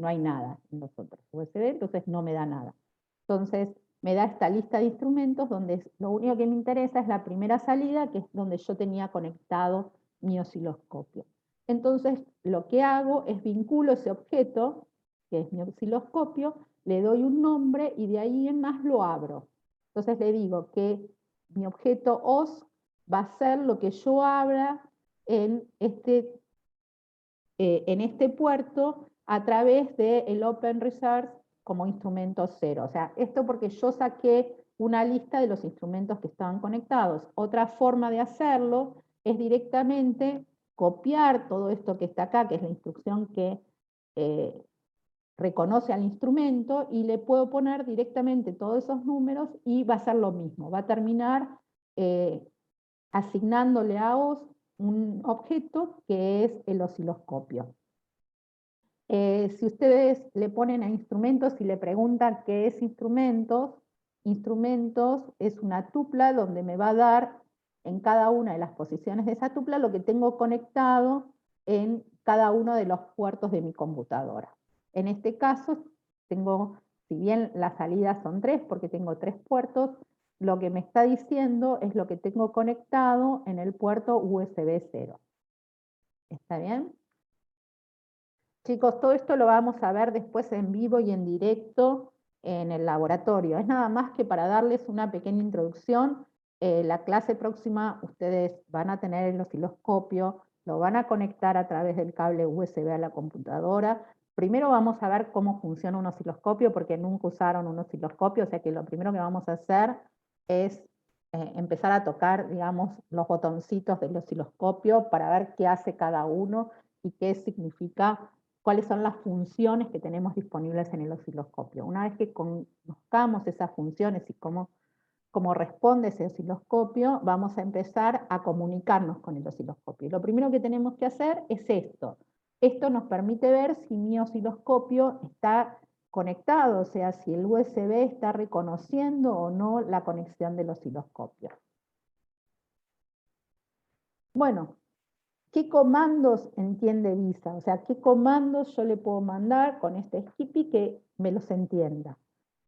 hay nada en los otros USB, entonces no me da nada. Entonces, me da esta lista de instrumentos donde lo único que me interesa es la primera salida, que es donde yo tenía conectado mi osciloscopio. Entonces, lo que hago es vinculo ese objeto, que es mi osciloscopio, le doy un nombre y de ahí en más lo abro. Entonces le digo que mi objeto os va a ser lo que yo abra en este puerto a través del Open Resource como instrumento 0. O sea, esto porque yo saqué una lista de los instrumentos que estaban conectados. Otra forma de hacerlo es directamente copiar todo esto que está acá, que es la instrucción que reconoce al instrumento, y le puedo poner directamente todos esos números y va a ser lo mismo. Va a terminar asignándole a OS un objeto que es el osciloscopio. Si ustedes le ponen a instrumentos y le preguntan qué es instrumentos, instrumentos es una tupla donde me va a dar en cada una de las posiciones de esa tupla lo que tengo conectado en cada uno de los puertos de mi computadora. En este caso, tengo, si bien las salidas son 3, porque tengo 3 puertos, lo que me está diciendo es lo que tengo conectado en el puerto USB 0. ¿Está bien? Chicos, todo esto lo vamos a ver después en vivo y en directo en el laboratorio. Es nada más que para darles una pequeña introducción. La clase próxima ustedes van a tener el osciloscopio, lo van a conectar a través del cable USB a la computadora. Primero vamos a ver cómo funciona un osciloscopio, porque nunca usaron un osciloscopio, o sea que lo primero que vamos a hacer es empezar a tocar, digamos, los botoncitos del osciloscopio para ver qué hace cada uno y qué significa, cuáles son las funciones que tenemos disponibles en el osciloscopio. Una vez que conozcamos esas funciones y cómo responde ese osciloscopio, vamos a empezar a comunicarnos con el osciloscopio. Y lo primero que tenemos que hacer es esto. Esto nos permite ver si mi osciloscopio está conectado, o sea, si el USB está reconociendo o no la conexión del osciloscopio. Bueno, ¿qué comandos entiende VISA? O sea, ¿qué comandos yo le puedo mandar con este Skippy que me los entienda?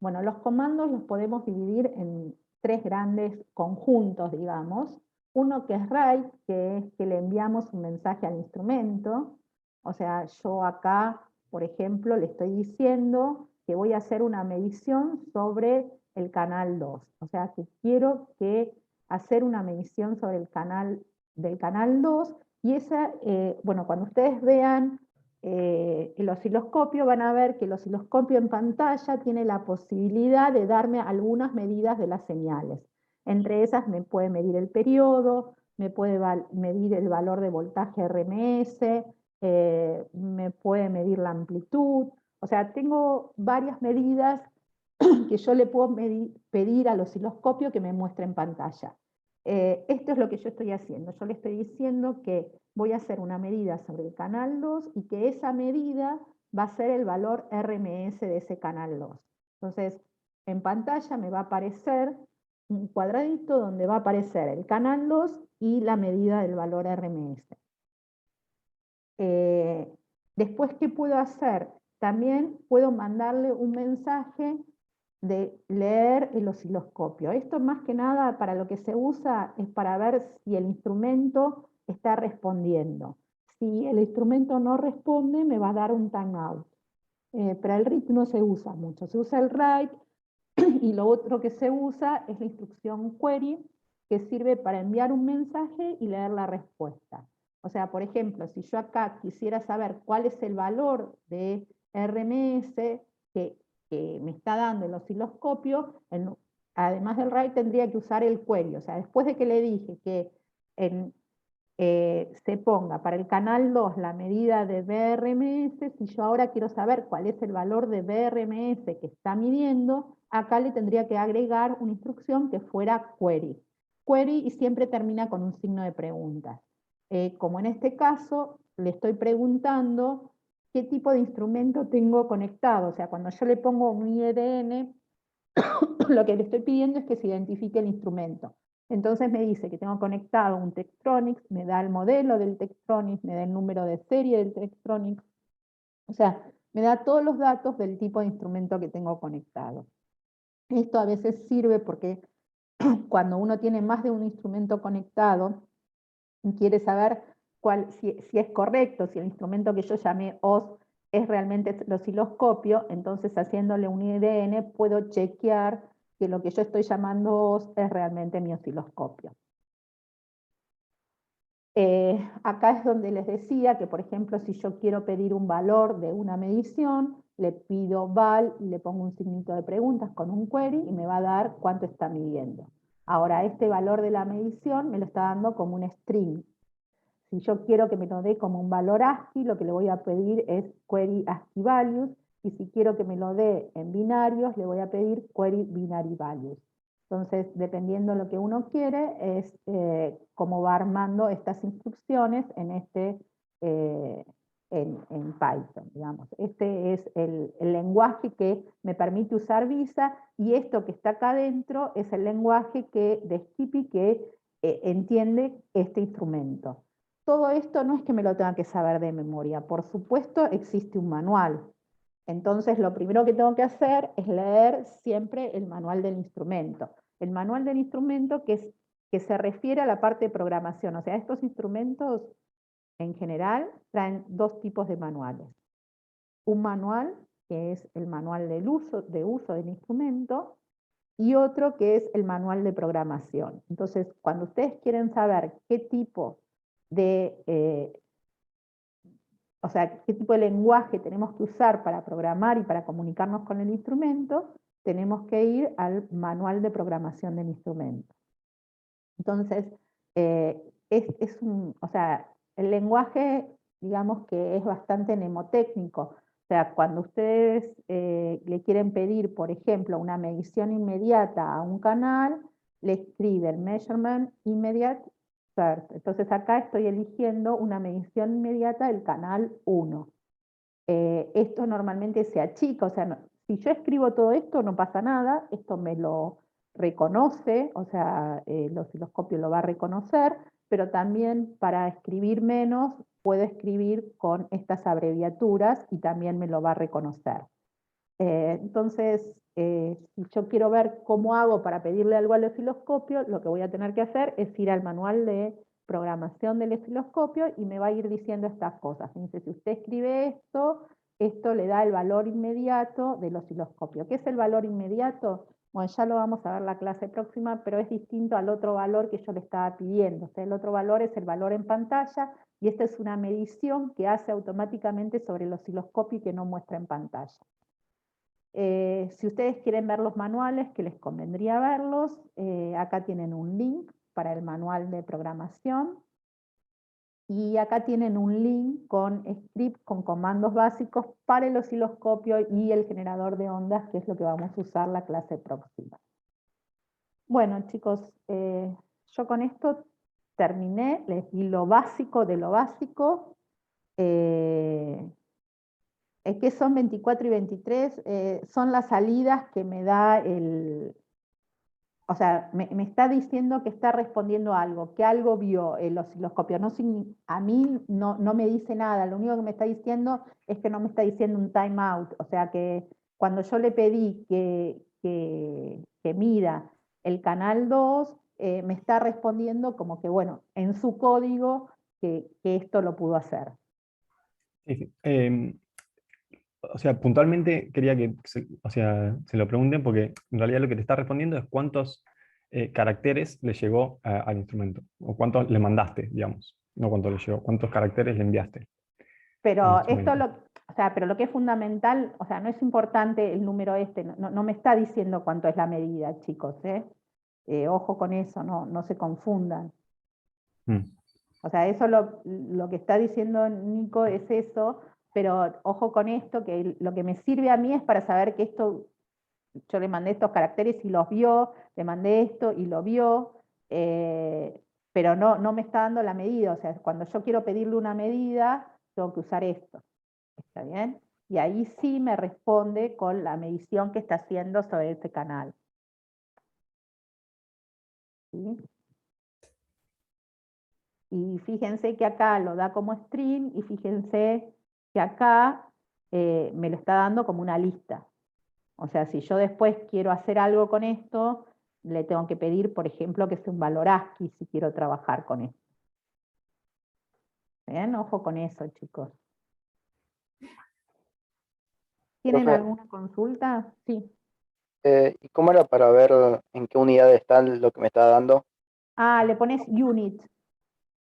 Bueno, los comandos los podemos dividir en tres grandes conjuntos, digamos. Uno que es write, que es que le enviamos un mensaje al instrumento. O sea, yo acá, por ejemplo, le estoy diciendo que voy a hacer una medición sobre el canal 2. O sea, que quiero hacer una medición sobre el canal del canal 2, y esa, bueno, cuando ustedes vean el osciloscopio, van a ver que el osciloscopio en pantalla tiene la posibilidad de darme algunas medidas de las señales. Entre esas me puede medir el periodo, me puede medir el valor de voltaje RMS, me puede medir la amplitud. O sea, tengo varias medidas que yo le puedo pedir al osciloscopio que me muestre en pantalla. Esto es lo que yo estoy haciendo. Yo le estoy diciendo que voy a hacer una medida sobre el canal 2 y que esa medida va a ser el valor RMS de ese canal 2. Entonces, en pantalla me va a aparecer un cuadradito donde va a aparecer el canal 2 y la medida del valor RMS. Después, ¿qué puedo hacer? También puedo mandarle un mensaje de leer el osciloscopio. Esto más que nada para lo que se usa es para ver si el instrumento está respondiendo. Si el instrumento no responde, me va a dar un timeout. Pero el RIT no se usa mucho. Se usa el write y lo otro que se usa es la instrucción query, que sirve para enviar un mensaje y leer la respuesta. O sea, por ejemplo, si yo acá quisiera saber cuál es el valor de RMS que me está dando el osciloscopio, además del write tendría que usar el query. O sea, después de que le dije que se ponga para el canal 2 la medida de BRMS, si yo ahora quiero saber cuál es el valor de BRMS que está midiendo, acá le tendría que agregar una instrucción que fuera query. Query y siempre termina con un signo de pregunta. Como en este caso, le estoy preguntando qué tipo de instrumento tengo conectado. O sea, cuando yo le pongo un IEDN, lo que le estoy pidiendo es que se identifique el instrumento. Entonces me dice que tengo conectado un Tektronix, me da el modelo del Tektronix, me da el número de serie del Tektronix. O sea, me da todos los datos del tipo de instrumento que tengo conectado. Esto a veces sirve porque cuando uno tiene más de un instrumento conectado, quiere saber si es correcto, si el instrumento que yo llamé OS es realmente el osciloscopio, entonces haciéndole un IDN puedo chequear que lo que yo estoy llamando OS es realmente mi osciloscopio. Acá es donde les decía que, por ejemplo, si yo quiero pedir un valor de una medición, le pido val y le pongo un signito de preguntas con un query y me va a dar cuánto está midiendo. Ahora, este valor de la medición me lo está dando como un string. Si yo quiero que me lo dé como un valor ASCII, lo que le voy a pedir es query ASCII values, y si quiero que me lo dé en binarios, le voy a pedir query binary values. Entonces, dependiendo de lo que uno quiere, es cómo va armando estas instrucciones en Python, digamos. Este es el lenguaje que me permite usar VISA, y esto que está acá adentro es el lenguaje de Skippy que entiende este instrumento. Todo esto no es que me lo tenga que saber de memoria. Por supuesto, existe un manual. Entonces, lo primero que tengo que hacer es leer siempre el manual del instrumento. El manual del instrumento que se refiere a la parte de programación. O sea, estos instrumentos en general traen dos tipos de manuales. Un manual que es el manual de uso del instrumento, y otro que es el manual de programación. Entonces, cuando ustedes quieren saber qué tipo de lenguaje tenemos que usar para programar y para comunicarnos con el instrumento, tenemos que ir al manual de programación del instrumento. Entonces, o sea, el lenguaje, digamos que es bastante mnemotécnico. O sea, cuando ustedes le quieren pedir, por ejemplo, una medición inmediata a un canal, le escriben measurement immediate first. Entonces acá estoy eligiendo una medición inmediata del canal 1. Esto normalmente se achica, o sea, si yo escribo todo esto no pasa nada, esto me lo reconoce, o sea, el osciloscopio lo va a reconocer, pero también para escribir menos puedo escribir con estas abreviaturas y también me lo va a reconocer. Entonces, si yo quiero ver cómo hago para pedirle algo al osciloscopio, lo que voy a tener que hacer es ir al manual de programación del osciloscopio y me va a ir diciendo estas cosas. Me dice, si usted escribe esto, esto le da el valor inmediato del osciloscopio. ¿Qué es el valor inmediato? Bueno, ya lo vamos a ver la clase próxima, pero es distinto al otro valor que yo le estaba pidiendo. O sea, el otro valor es el valor en pantalla y esta es una medición que hace automáticamente sobre el osciloscopio y que no muestra en pantalla. Si ustedes quieren ver los manuales, que les convendría verlos, acá tienen un link para el manual de programación y acá tienen un link con script, con comandos básicos para el osciloscopio y el generador de ondas, que es lo que vamos a usar la clase próxima. Bueno, chicos, yo con esto terminé, les di lo básico de lo básico. Es que son 24 y 23, son las salidas que me da o sea, me está diciendo que está respondiendo a algo, que algo vio el osciloscopio. No, a mí no me dice nada, lo único que me está diciendo es que no me está diciendo un timeout, o sea que cuando yo le pedí que mida el canal 2, me está respondiendo como que, bueno, en su código que esto lo pudo hacer. Sí, sí. O sea, puntualmente quería que se lo pregunten porque en realidad lo que te está respondiendo es cuántos caracteres le llegó al instrumento, o cuántos le mandaste, digamos, no cuánto le llegó, cuántos caracteres le enviaste al Pero esto instrumento. o sea, pero lo que es fundamental, o sea, no es importante el número este, no me está diciendo cuánto es la medida, chicos, ojo con eso, no se confundan. O sea, eso lo que está diciendo Nico es eso, pero ojo con esto, que lo que me sirve a mí es para saber que esto, yo le mandé estos caracteres y los vio, le mandé esto y lo vio, pero no me está dando la medida. O sea, cuando yo quiero pedirle una medida, tengo que usar esto. ¿Está bien? Y ahí sí me responde con la medición que está haciendo sobre este canal. ¿Sí? Y fíjense que acá lo da como string y fíjense que acá me lo está dando como una lista. O sea, si yo después quiero hacer algo con esto, le tengo que pedir, por ejemplo, que sea un valor ASCII si quiero trabajar con esto. ¿Bien? Ojo con eso, chicos. ¿Tienen Profe, alguna consulta? Sí. ¿y cómo era para ver en qué unidad está lo que me está dando? Ah, le pones unit.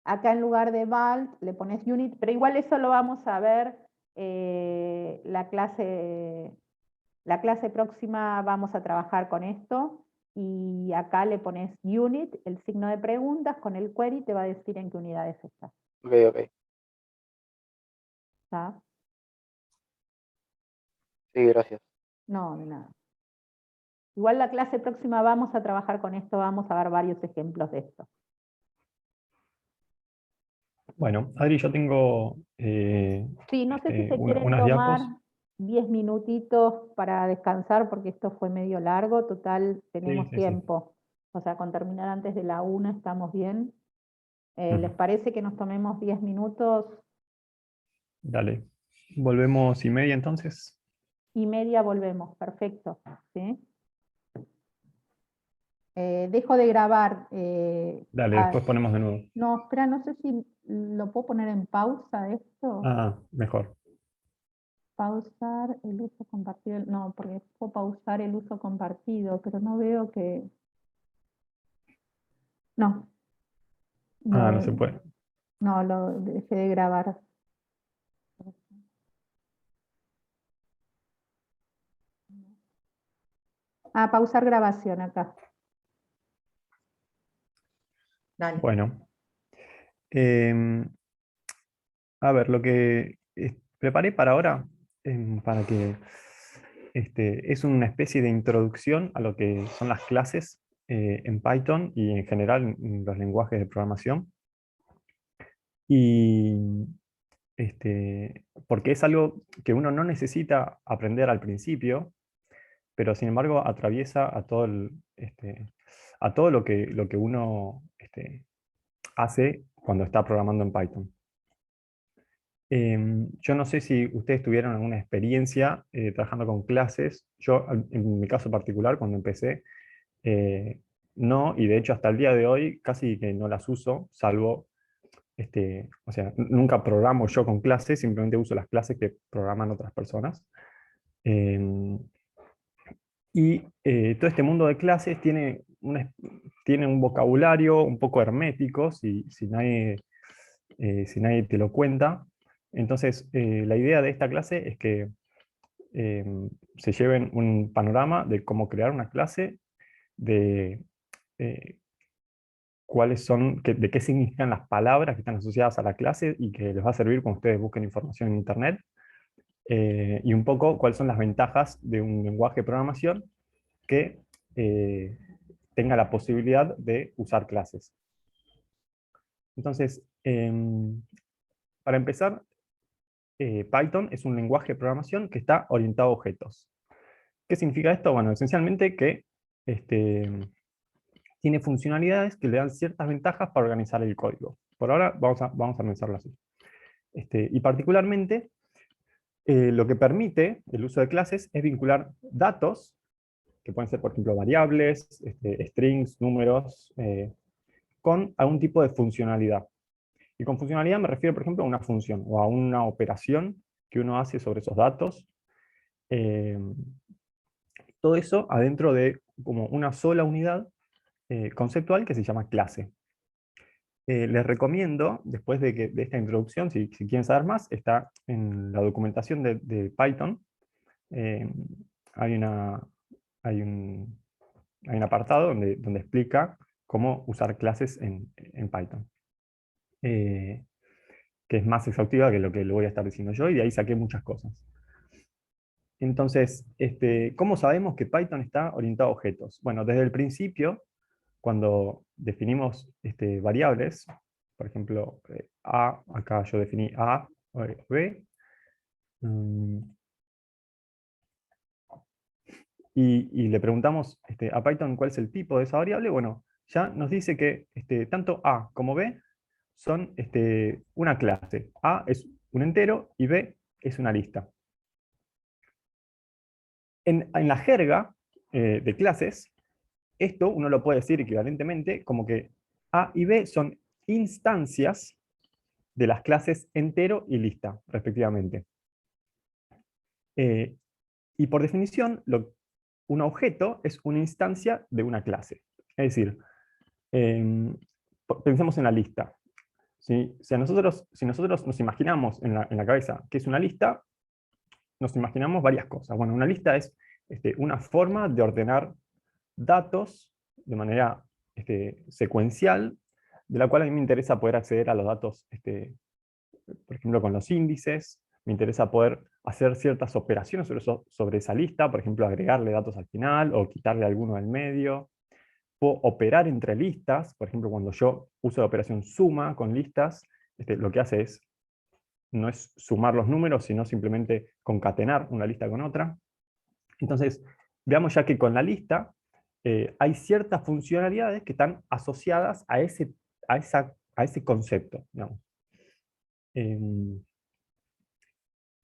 Acá en lugar de Valt le pones unit, pero igual eso lo vamos a ver la clase próxima vamos a trabajar con esto y acá le pones unit, el signo de preguntas, con el query te va a decir en qué unidades está. Ok, ok. ¿Está? Sí, gracias. No, de nada. Igual la clase próxima vamos a trabajar con esto, vamos a ver varios ejemplos de esto. Bueno, Adri, yo tengo Sí, no sé si se quieren unas tomar diapos. 10 minutitos para descansar porque esto fue medio largo, total Sí, tenemos sí, sí. tiempo. O sea, con terminar antes de la 1 estamos bien. ¿Les Ujú. parece que nos tomemos 10 minutos Dale. Volvemos y media entonces. y media volvemos? Perfecto. ¿Sí? Dejo de grabar. Dale, después ponemos de nuevo. No, espera, no sé si lo puedo poner en pausa esto. Ah, mejor. Pausar el uso compartido. No, porque puedo pausar el uso compartido, pero no veo que... No, Ah, no no, se puede. no, lo dejé de grabar. Ah, pausar grabación acá. Dale. Bueno, em, a ver, lo que preparé para ahora, para que es una especie de introducción a lo que son las clases en Python y en general en los lenguajes de programación. Y porque es algo que uno no necesita aprender al principio, pero sin embargo atraviesa a todo, a todo lo que uno hace cuando está programando en Python. Yo no sé si ustedes tuvieron alguna experiencia trabajando con clases. Yo, en mi caso particular, cuando empecé, no, y de hecho hasta el día de hoy casi que no las uso, salvo, o sea, nunca programo yo con clases, simplemente uso las clases que programan otras personas. Em, y todo este mundo de clases tiene un vocabulario un poco hermético, si nadie te lo cuenta. Entonces, la idea de esta clase es que se lleven un panorama de cómo crear una clase, de eh, de qué significan las palabras que están asociadas a la clase y que les va a servir cuando ustedes busquen información en Internet, y un poco cuáles son las ventajas de un lenguaje de programación que eh, tenga la posibilidad de usar clases. Entonces, para empezar, Python es un lenguaje de programación que está orientado a objetos. ¿Qué significa esto? Bueno, esencialmente que tiene funcionalidades que le dan ciertas ventajas para organizar el código. Por ahora vamos a pensarlo así. Y particularmente, lo que permite el uso de clases es vincular datos, que pueden ser, por ejemplo, variables, strings, números, con algún tipo de funcionalidad. Y con funcionalidad me refiero, por ejemplo, a una función o a una operación que uno hace sobre esos datos. Todo eso adentro de como una sola unidad conceptual que se llama clase. Les recomiendo, después de esta introducción, si quieren saber más, está en la documentación de Python. Eh, hay, hay, un, hay un apartado donde explica cómo usar clases en Python. Que es más exhaustiva que lo que lo voy a estar diciendo yo, y de ahí saqué muchas cosas. Entonces, ¿cómo sabemos que Python está orientado a objetos? Bueno, desde el principio, cuando definimos variables, por ejemplo, A, acá yo definí A, B, y le preguntamos a Python cuál es el tipo de esa variable, bueno, ya nos dice que tanto A como B son una clase. A es un entero y B es una lista. En la jerga de clases, esto uno lo puede decir equivalentemente como que A y B son instancias de las clases entero y lista, respectivamente. Y por definición, un objeto es una instancia de una clase. Es decir, pensemos en la lista. Si nosotros nos imaginamos en la cabeza qué es una lista, nos imaginamos varias cosas. Bueno, una lista es una forma de ordenar datos de manera secuencial, de la cual a mí me interesa poder acceder a los datos, por ejemplo, con los índices. Me interesa poder hacer ciertas operaciones sobre esa lista, por ejemplo, agregarle datos al final o quitarle alguno del medio. Puedo operar entre listas, por ejemplo, cuando yo uso la operación suma con listas, lo que hace no es sumar los números, sino simplemente concatenar una lista con otra. Entonces, veamos ya que con la lista hay ciertas funcionalidades que están asociadas a ese concepto, digamos.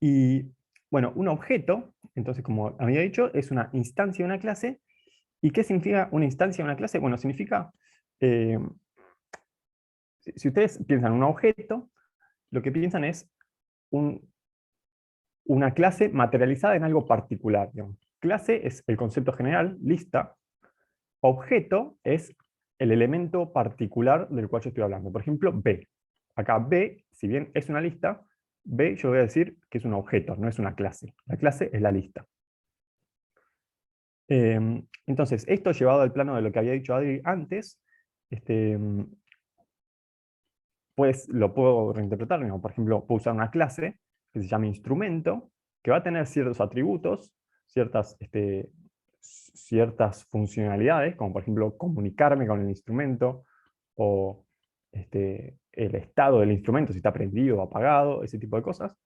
Y bueno, un objeto, entonces como había dicho, es una instancia de una clase. ¿Y qué significa una instancia de una clase? Bueno, significa, si ustedes piensan en un objeto, lo que piensan es una clase materializada en algo particular. Digamos. Clase es el concepto general, lista. Objeto es el elemento particular del cual yo estoy hablando. Por ejemplo, B. Acá B, si bien es una lista, B yo voy a decir que es un objeto, no es una clase. La clase es la lista. Entonces, esto llevado al plano de lo que había dicho Adri antes, después lo puedo reinterpretar, digamos, por ejemplo, puedo usar una clase que se llama instrumento, que va a tener ciertos atributos, ciertas funcionalidades, como por ejemplo comunicarme con el instrumento, o el estado del instrumento, si está prendido o apagado, ese tipo de cosas.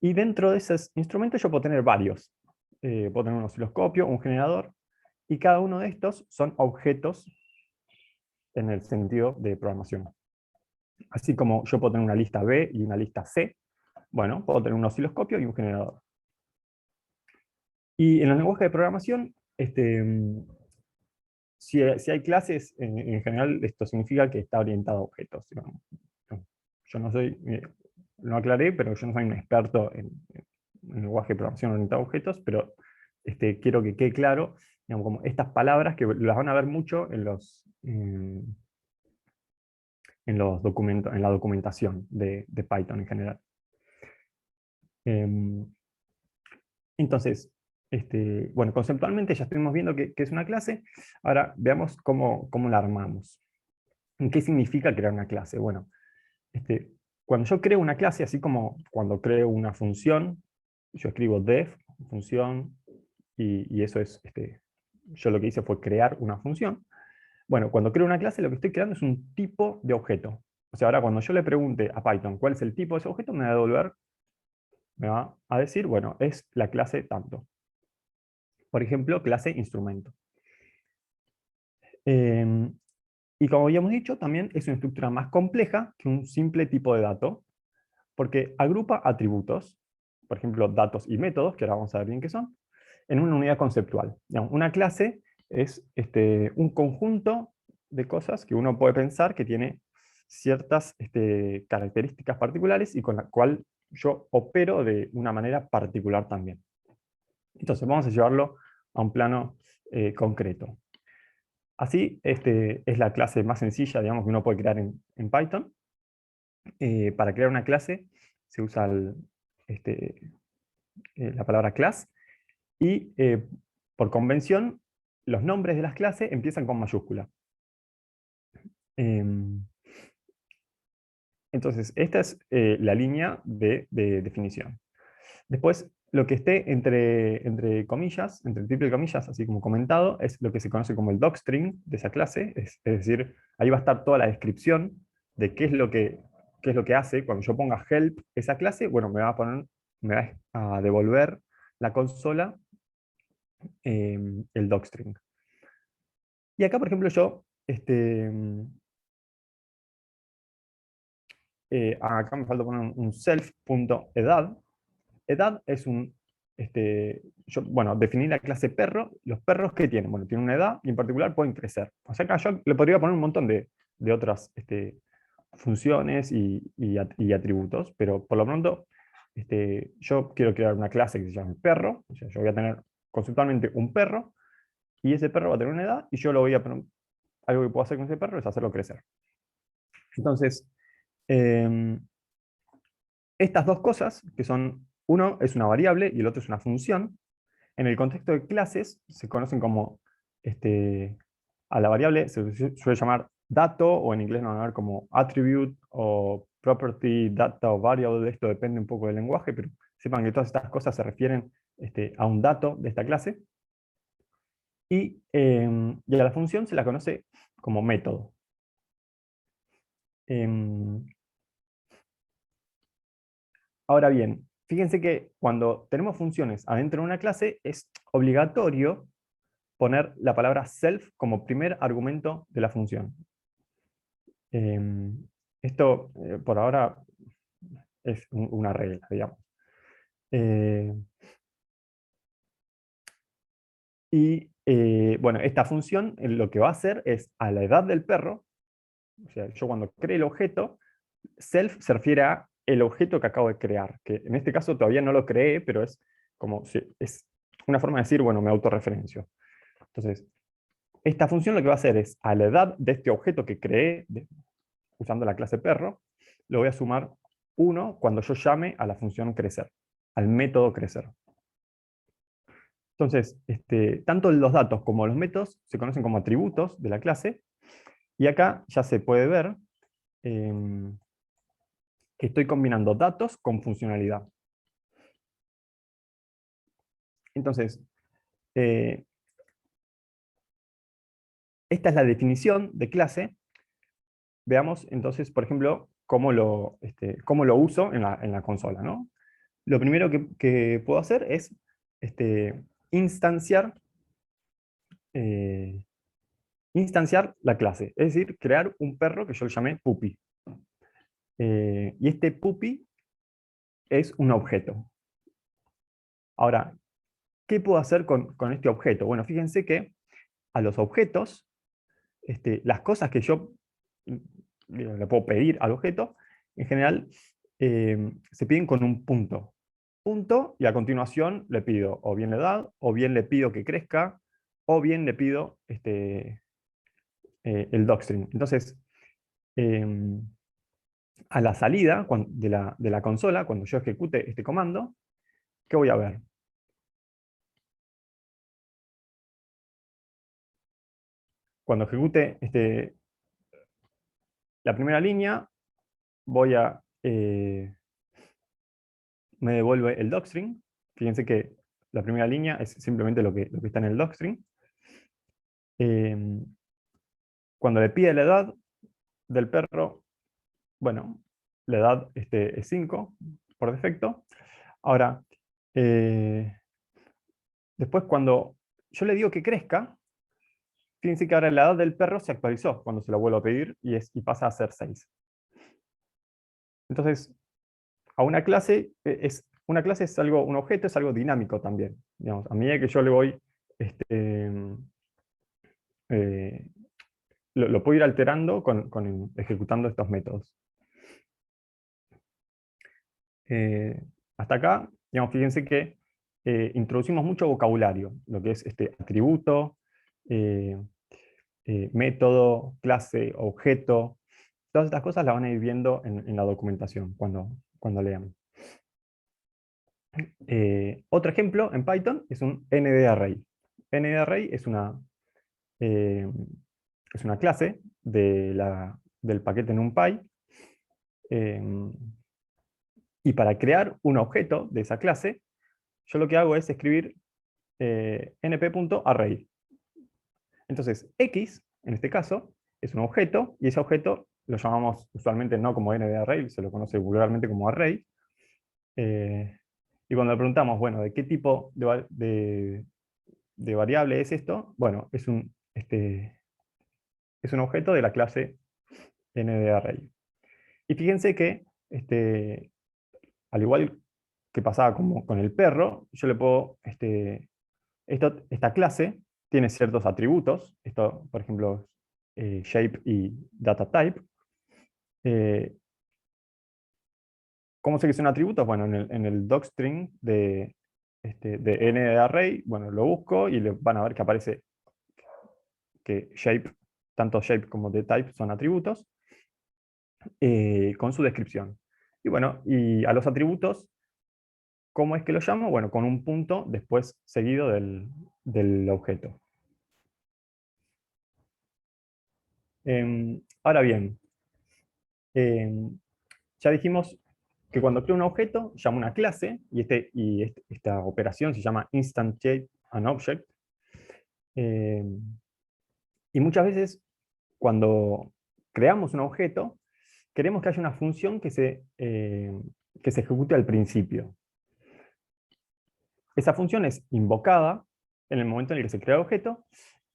Y dentro de esos instrumentos yo puedo tener varios. Puedo tener un osciloscopio, un generador, y cada uno de estos son objetos en el sentido de programación. Así como yo puedo tener una lista B y una lista C, bueno, puedo tener un osciloscopio y un generador. Y en el lenguaje de programación, si hay clases, en general esto significa que está orientado a objetos. Digamos. Yo no soy, no aclaré, pero yo no soy un experto en lenguaje de programación orientado a objetos, pero quiero que quede claro, digamos, como estas palabras que las van a ver mucho en los documentos, en la documentación de Python en general. Entonces, bueno, conceptualmente ya estuvimos viendo que es una clase. Ahora veamos cómo la armamos. ¿Qué significa crear una clase? Bueno, cuando yo creo una clase, así como cuando creo una función, yo escribo def, función, y eso es, yo lo que hice fue crear una función. Bueno, cuando creo una clase, lo que estoy creando es un tipo de objeto. O sea, ahora cuando yo le pregunte a Python cuál es el tipo de ese objeto, me va a decir, bueno, es la clase tanto. Por ejemplo, clase instrumento. Y como habíamos dicho, también es una estructura más compleja que un simple tipo de dato, porque agrupa atributos, por ejemplo, datos y métodos, que ahora vamos a ver bien qué son, en una unidad conceptual. Digamos, una clase es un conjunto de cosas que uno puede pensar que tiene ciertas características particulares y con la cual yo opero de una manera particular también. Entonces vamos a llevarlo a un plano concreto. Así, es la clase más sencilla, digamos, que uno puede crear en Python. Para crear una clase se usa la palabra class, y por convención los nombres de las clases empiezan con mayúscula. Entonces, esta es la línea de definición. Después, lo que esté entre comillas, entre triple comillas, así como comentado, es lo que se conoce como el docstring de esa clase, es decir, ahí va a estar toda la descripción de qué es lo que hace. Cuando yo ponga help esa clase, bueno, me va a devolver la consola el docstring. Y acá, por ejemplo, yo, acá me falta poner un self.edad. Edad es bueno, definí la clase perro. Los perros, ¿qué tienen? Bueno, tienen una edad y en particular pueden crecer. O sea, acá yo le podría poner un montón de otras funciones y atributos, pero por lo pronto yo quiero crear una clase que se llame perro. O sea, yo voy a tener conceptualmente un perro, y ese perro va a tener una edad, y yo lo voy a poner, algo que puedo hacer con ese perro es hacerlo crecer. Entonces, estas dos cosas, que son, uno es una variable y el otro es una función, en el contexto de clases se conocen como, a la variable se suele llamar dato, o en inglés lo van a ver como attribute, o property, data o variable. De esto depende un poco del lenguaje, pero sepan que todas estas cosas se refieren a un dato de esta clase. Y a la función se la conoce como método. Ahora bien, fíjense que cuando tenemos funciones adentro de una clase, es obligatorio poner la palabra self como primer argumento de la función. Esto, por ahora, es una regla, digamos. Bueno, esta función lo que va a hacer es, a la edad del perro, o sea, yo cuando cree el objeto, self se refiere a el objeto que acabo de crear, que en este caso todavía no lo creé, pero es como, es una forma de decir, bueno, me autorreferencio. Entonces, esta función lo que va a hacer es, a la edad de este objeto que creé, usando la clase perro, lo voy a sumar 1 cuando yo llame a la función crecer, al método crecer. Entonces, tanto los datos como los métodos se conocen como atributos de la clase, y acá ya se puede ver que estoy combinando datos con funcionalidad. Entonces, esta es la definición de clase. Veamos entonces, por ejemplo, cómo lo uso en la consola, ¿no? Lo primero que puedo hacer es instanciar la clase, es decir, crear un perro que yo le llamé Puppy. Y este Puppy es un objeto. Ahora, ¿qué puedo hacer con este objeto? Bueno, fíjense que a los objetos, las cosas que yo le puedo pedir al objeto, en general se piden con un punto. Punto, y a continuación le pido o bien la edad, o bien le pido que crezca, o bien le pido el docstring. Entonces, a la salida de la consola, cuando yo ejecute este comando, ¿qué voy a ver? Cuando ejecute la primera línea, me devuelve el docstring. Fíjense que la primera línea es simplemente lo que está en el docstring. Cuando le pide la edad del perro, bueno, la edad es 5 por defecto. Ahora, después cuando yo le digo que crezca, fíjense que ahora la edad del perro se actualizó cuando se lo vuelvo a pedir y pasa a ser 6. Entonces, una clase es un objeto es algo dinámico también. Digamos, a medida que yo le voy, lo puedo ir alterando ejecutando estos métodos. Hasta acá, digamos, fíjense que introducimos mucho vocabulario, lo que es atributo, método, clase, objeto. Todas estas cosas las van a ir viendo en la documentación cuando lean. Otro ejemplo en Python es un NDArray. NDArray es una clase del paquete NumPy. Y para crear un objeto de esa clase, yo lo que hago es escribir np.array. Entonces, X, en este caso, es un objeto, y ese objeto lo llamamos usualmente no como NDArray, se lo conoce vulgarmente como array. Y cuando le preguntamos, bueno, ¿de qué tipo de variable es esto? Bueno, es un objeto de la clase NDArray. Y fíjense que, al igual que pasaba con el perro, yo le puedo, esta clase tiene ciertos atributos, esto, por ejemplo, shape y data type. ¿Cómo sé que son atributos? Bueno, en el docstring de NDArray, bueno, lo busco y van a ver que aparece que shape, tanto shape como de type son atributos, con su descripción. Y bueno, y a los atributos, ¿cómo es que lo llamo? Bueno, con un punto después seguido del objeto. Ahora bien, ya dijimos que cuando creo un objeto, llamo una clase, y esta operación se llama instantiate an object. Y muchas veces, cuando creamos un objeto, queremos que haya una función que se ejecute al principio. Esa función es invocada en el momento en el que se crea el objeto,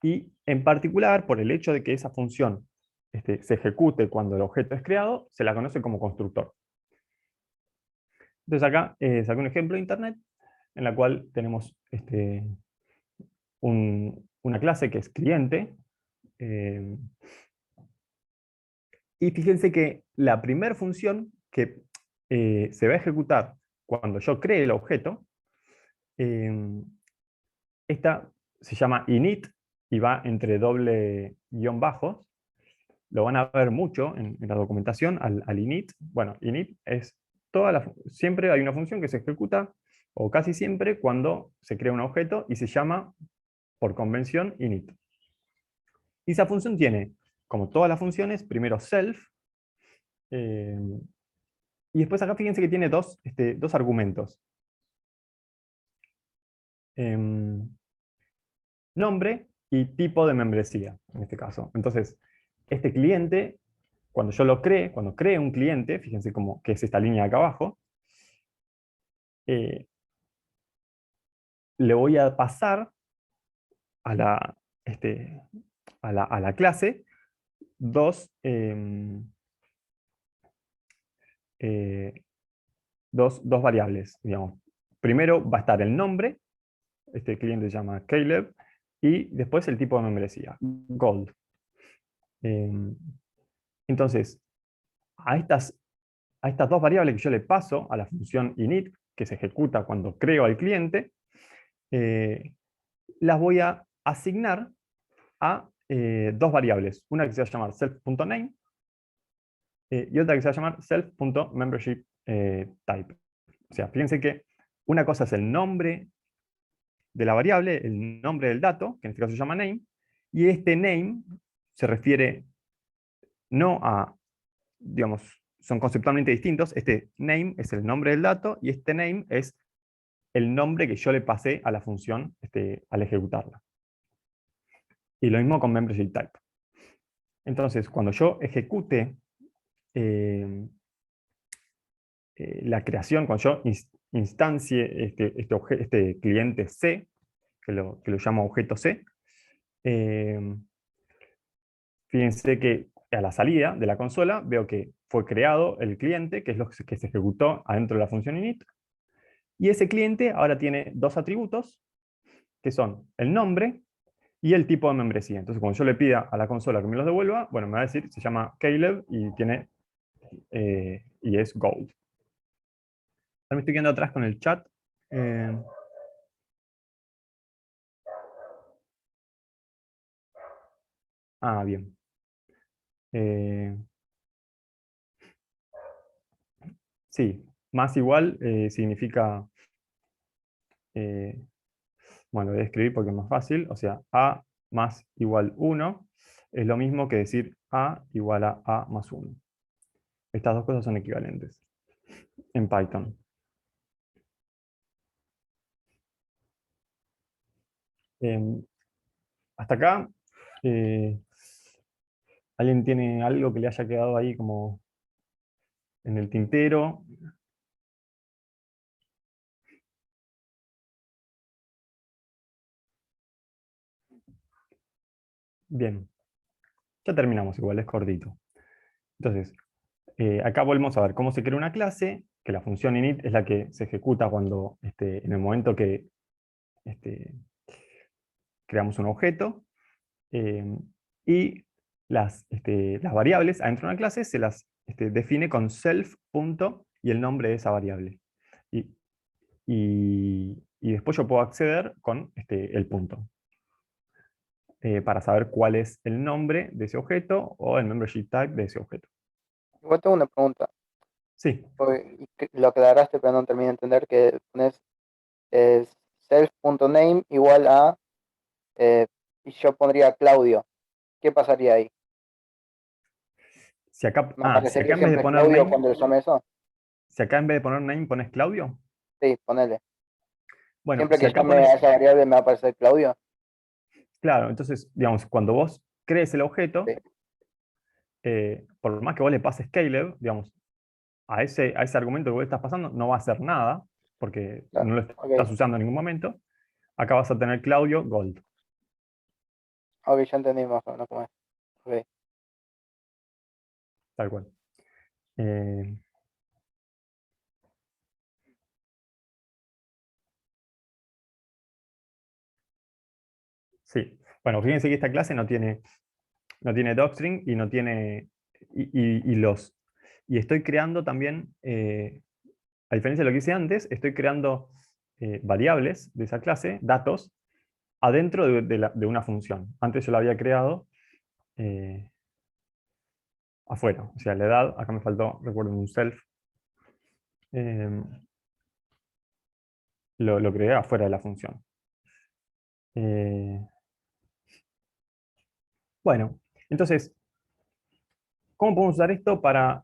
y en particular, por el hecho de que esa función se ejecute cuando el objeto es creado, se la conoce como constructor. Entonces acá saqué un ejemplo de internet en la cual tenemos una clase que es cliente, y fíjense que la primera función que se va a ejecutar cuando yo cree el objeto, esta se llama init y va entre doble guión bajos. Lo van a ver mucho en la documentación al init. Bueno, init es siempre hay una función que se ejecuta, o casi siempre, cuando se crea un objeto y se llama, por convención, init. Y esa función tiene, como todas las funciones, primero self, y Y después acá fíjense que tiene dos argumentos. Nombre y tipo de membresía, en este caso. Entonces, este cliente, cuando cree un cliente, fíjense como que es esta línea de acá abajo, le voy a pasar a la clase dos, dos variables, digamos. Primero va a estar el nombre, este cliente se llama Caleb, y después el tipo de membresía, Gold. Entonces, a estas dos variables que yo le paso a la función init, que se ejecuta cuando creo al cliente, las voy a asignar a dos variables. Una que se va a llamar self.name y otra que se va a llamar self.membership type. O sea, fíjense que una cosa es el nombre de la variable, el nombre del dato, que en este caso se llama name, y este name se refiere no a, digamos, son conceptualmente distintos. Este name es el nombre del dato y este name es el nombre que yo le pasé a la función al ejecutarla. Y lo mismo con membership type. Entonces, cuando yo ejecute la creación, cuando yo instancie este cliente C, que lo llamo objeto C, fíjense que a la salida de la consola veo que fue creado el cliente, que es lo que se ejecutó adentro de la función init, y ese cliente ahora tiene dos atributos, que son el nombre y el tipo de membresía. Entonces, cuando yo le pida a la consola que me los devuelva, bueno, me va a decir, se llama Caleb y es Gold. Ahora me estoy quedando atrás con el chat. Bien. Sí, más igual significa, bueno, voy a escribir porque es más fácil, o sea, A más igual 1 es lo mismo que decir A igual a A más 1. Estas dos cosas son equivalentes en Python. Hasta acá, ¿alguien tiene algo que le haya quedado ahí como en el tintero? Bien, ya terminamos igual, es cortito. Entonces, acá volvemos a ver cómo se crea una clase, que la función init es la que se ejecuta cuando, en el momento que creamos un objeto, y las variables adentro de una clase se las define con self punto y el nombre de esa variable. Y después yo puedo acceder con el punto. Para saber cuál es el nombre de ese objeto o el membership type de ese objeto. Igual tengo una pregunta. Sí, Lo aclaraste, pero no terminé de entender que pones self.name igual a, y yo pondría Claudio. ¿Qué pasaría ahí? si acá, ¿Me si aparecería acá en vez de siempre poner Claudio name, cuando le llame eso? si acá en vez de poner name pones Claudio, Sí, ponele. bueno, Siempre si que acá llame a pones, esa variable me va a aparecer Claudio. claro, entonces, digamos, cuando vos crees el objeto, Sí, por más que vos le pases Caleb, digamos, a ese argumento que vos le estás pasando no va a hacer nada, porque claro. no lo Ok, estás usando en ningún momento. Acá vas a tener Claudio Gold, ok, ya entendí más o menos cómo es. Ok. tal cual. Eh, sí, bueno, fíjense que esta clase no tiene docstring y no tiene, y estoy creando también, a diferencia de lo que hice antes, estoy creando variables de esa clase, datos, adentro de una función. Antes yo la había creado eh, afuera, o sea, la edad, acá me faltó, recuerden, un self, eh, lo creé afuera de la función. Bueno, entonces, ¿cómo podemos usar esto para,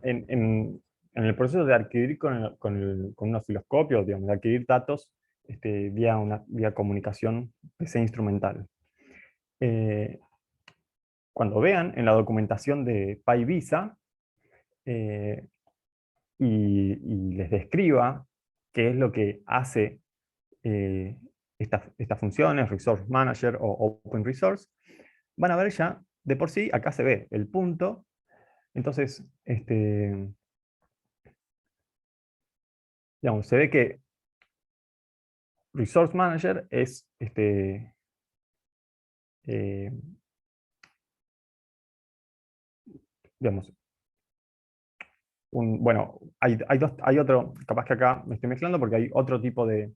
en el proceso de adquirir con un osciloscopio, digamos, de adquirir datos vía comunicación PC instrumental. Cuando vean en la documentación de PyVisa y les describa qué es lo que hace estas funciones, Resource Manager o Open Resource, van a ver ya, de por sí, acá se ve el punto. Entonces, digamos, se ve que Resource Manager es digamos, bueno, hay otro, capaz que acá me estoy mezclando porque hay otro tipo de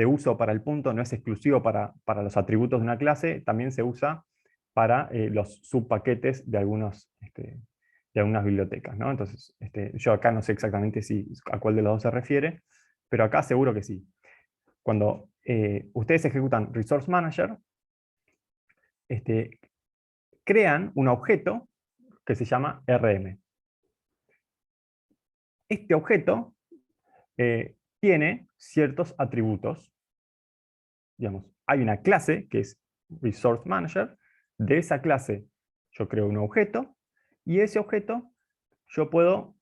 uso para el punto, no es exclusivo para los atributos de una clase, también se usa para los subpaquetes de algunas bibliotecas, ¿no? Entonces, yo acá no sé exactamente a cuál de los dos se refiere, pero acá seguro que sí. Cuando ustedes ejecutan Resource Manager, crean un objeto que se llama RM. Este objeto tiene ciertos atributos. Digamos, hay una clase que es Resource Manager. De esa clase yo creo un objeto, y ese objeto yo puedo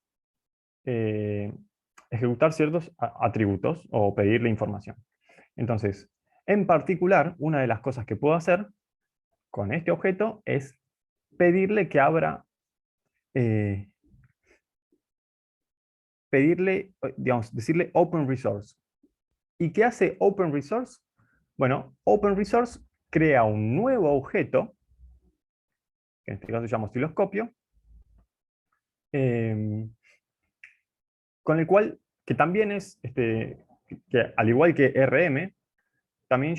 ejecutar ciertos atributos o pedirle información. Entonces, en particular, una de las cosas que puedo hacer con este objeto es pedirle que abra, decirle Open Resource. ¿Y qué hace Open Resource? Bueno, Open Resource crea un nuevo objeto, que en este caso se llama osciloscopio, con el cual, que también es, que al igual que RM, también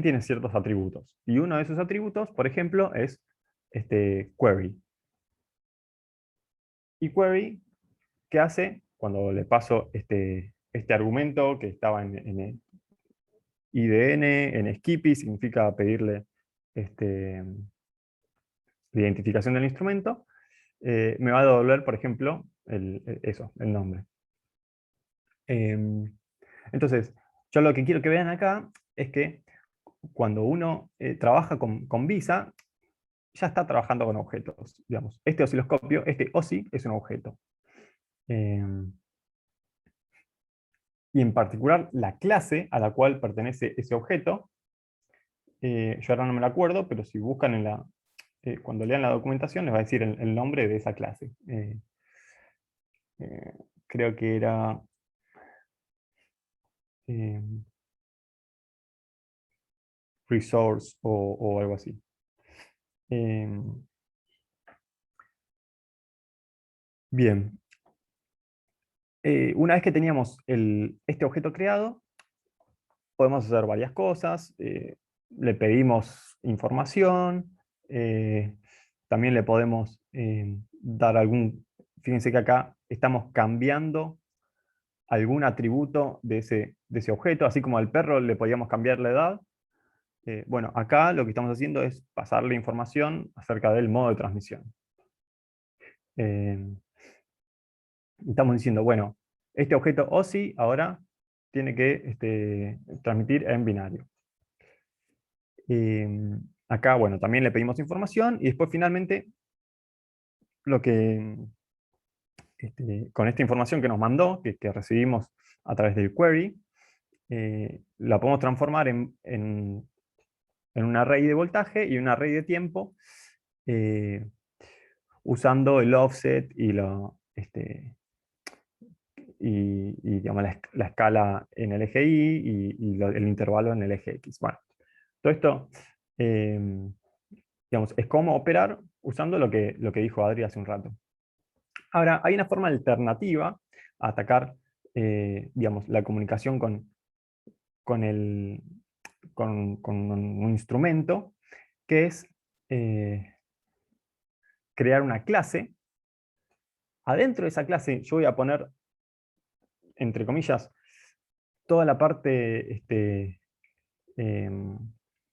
tiene ciertos atributos. Y uno de esos atributos, por ejemplo, es query. Y query, ¿qué hace? Cuando le paso este argumento que estaba en IDN, en Skippy, significa pedirle la identificación del instrumento, me va a devolver, por ejemplo, el nombre. Entonces, yo lo que quiero que vean acá es que cuando uno trabaja con Visa, ya está trabajando con objetos. Digamos, este osciloscopio, este OSI, es un objeto. Y en particular, la clase a la cual pertenece ese objeto, yo ahora no me la acuerdo, pero si buscan cuando lean la documentación, les va a decir el nombre de esa clase. Creo que era Resource o algo así. Bien. Una vez que teníamos este objeto creado, podemos hacer varias cosas. Le pedimos información. También le podemos dar fíjense que acá estamos cambiando algún atributo de ese objeto, así como al perro le podíamos cambiar la edad. Bueno, acá lo que estamos haciendo es pasarle información acerca del modo de transmisión. Estamos diciendo, bueno, este objeto OSI ahora tiene que transmitir en binario. Acá, bueno, también le pedimos información y después finalmente con esta información que nos mandó, que recibimos a través del query, la podemos transformar en un array de voltaje y un array de tiempo usando el offset y digamos, la escala en el eje Y y el intervalo en el eje X. Bueno, todo esto digamos, es cómo operar usando lo que dijo Adri hace un rato. Ahora, hay una forma alternativa a atacar digamos, la comunicación con un instrumento, que es crear una clase. Adentro de esa clase yo voy a poner, entre comillas, toda la parte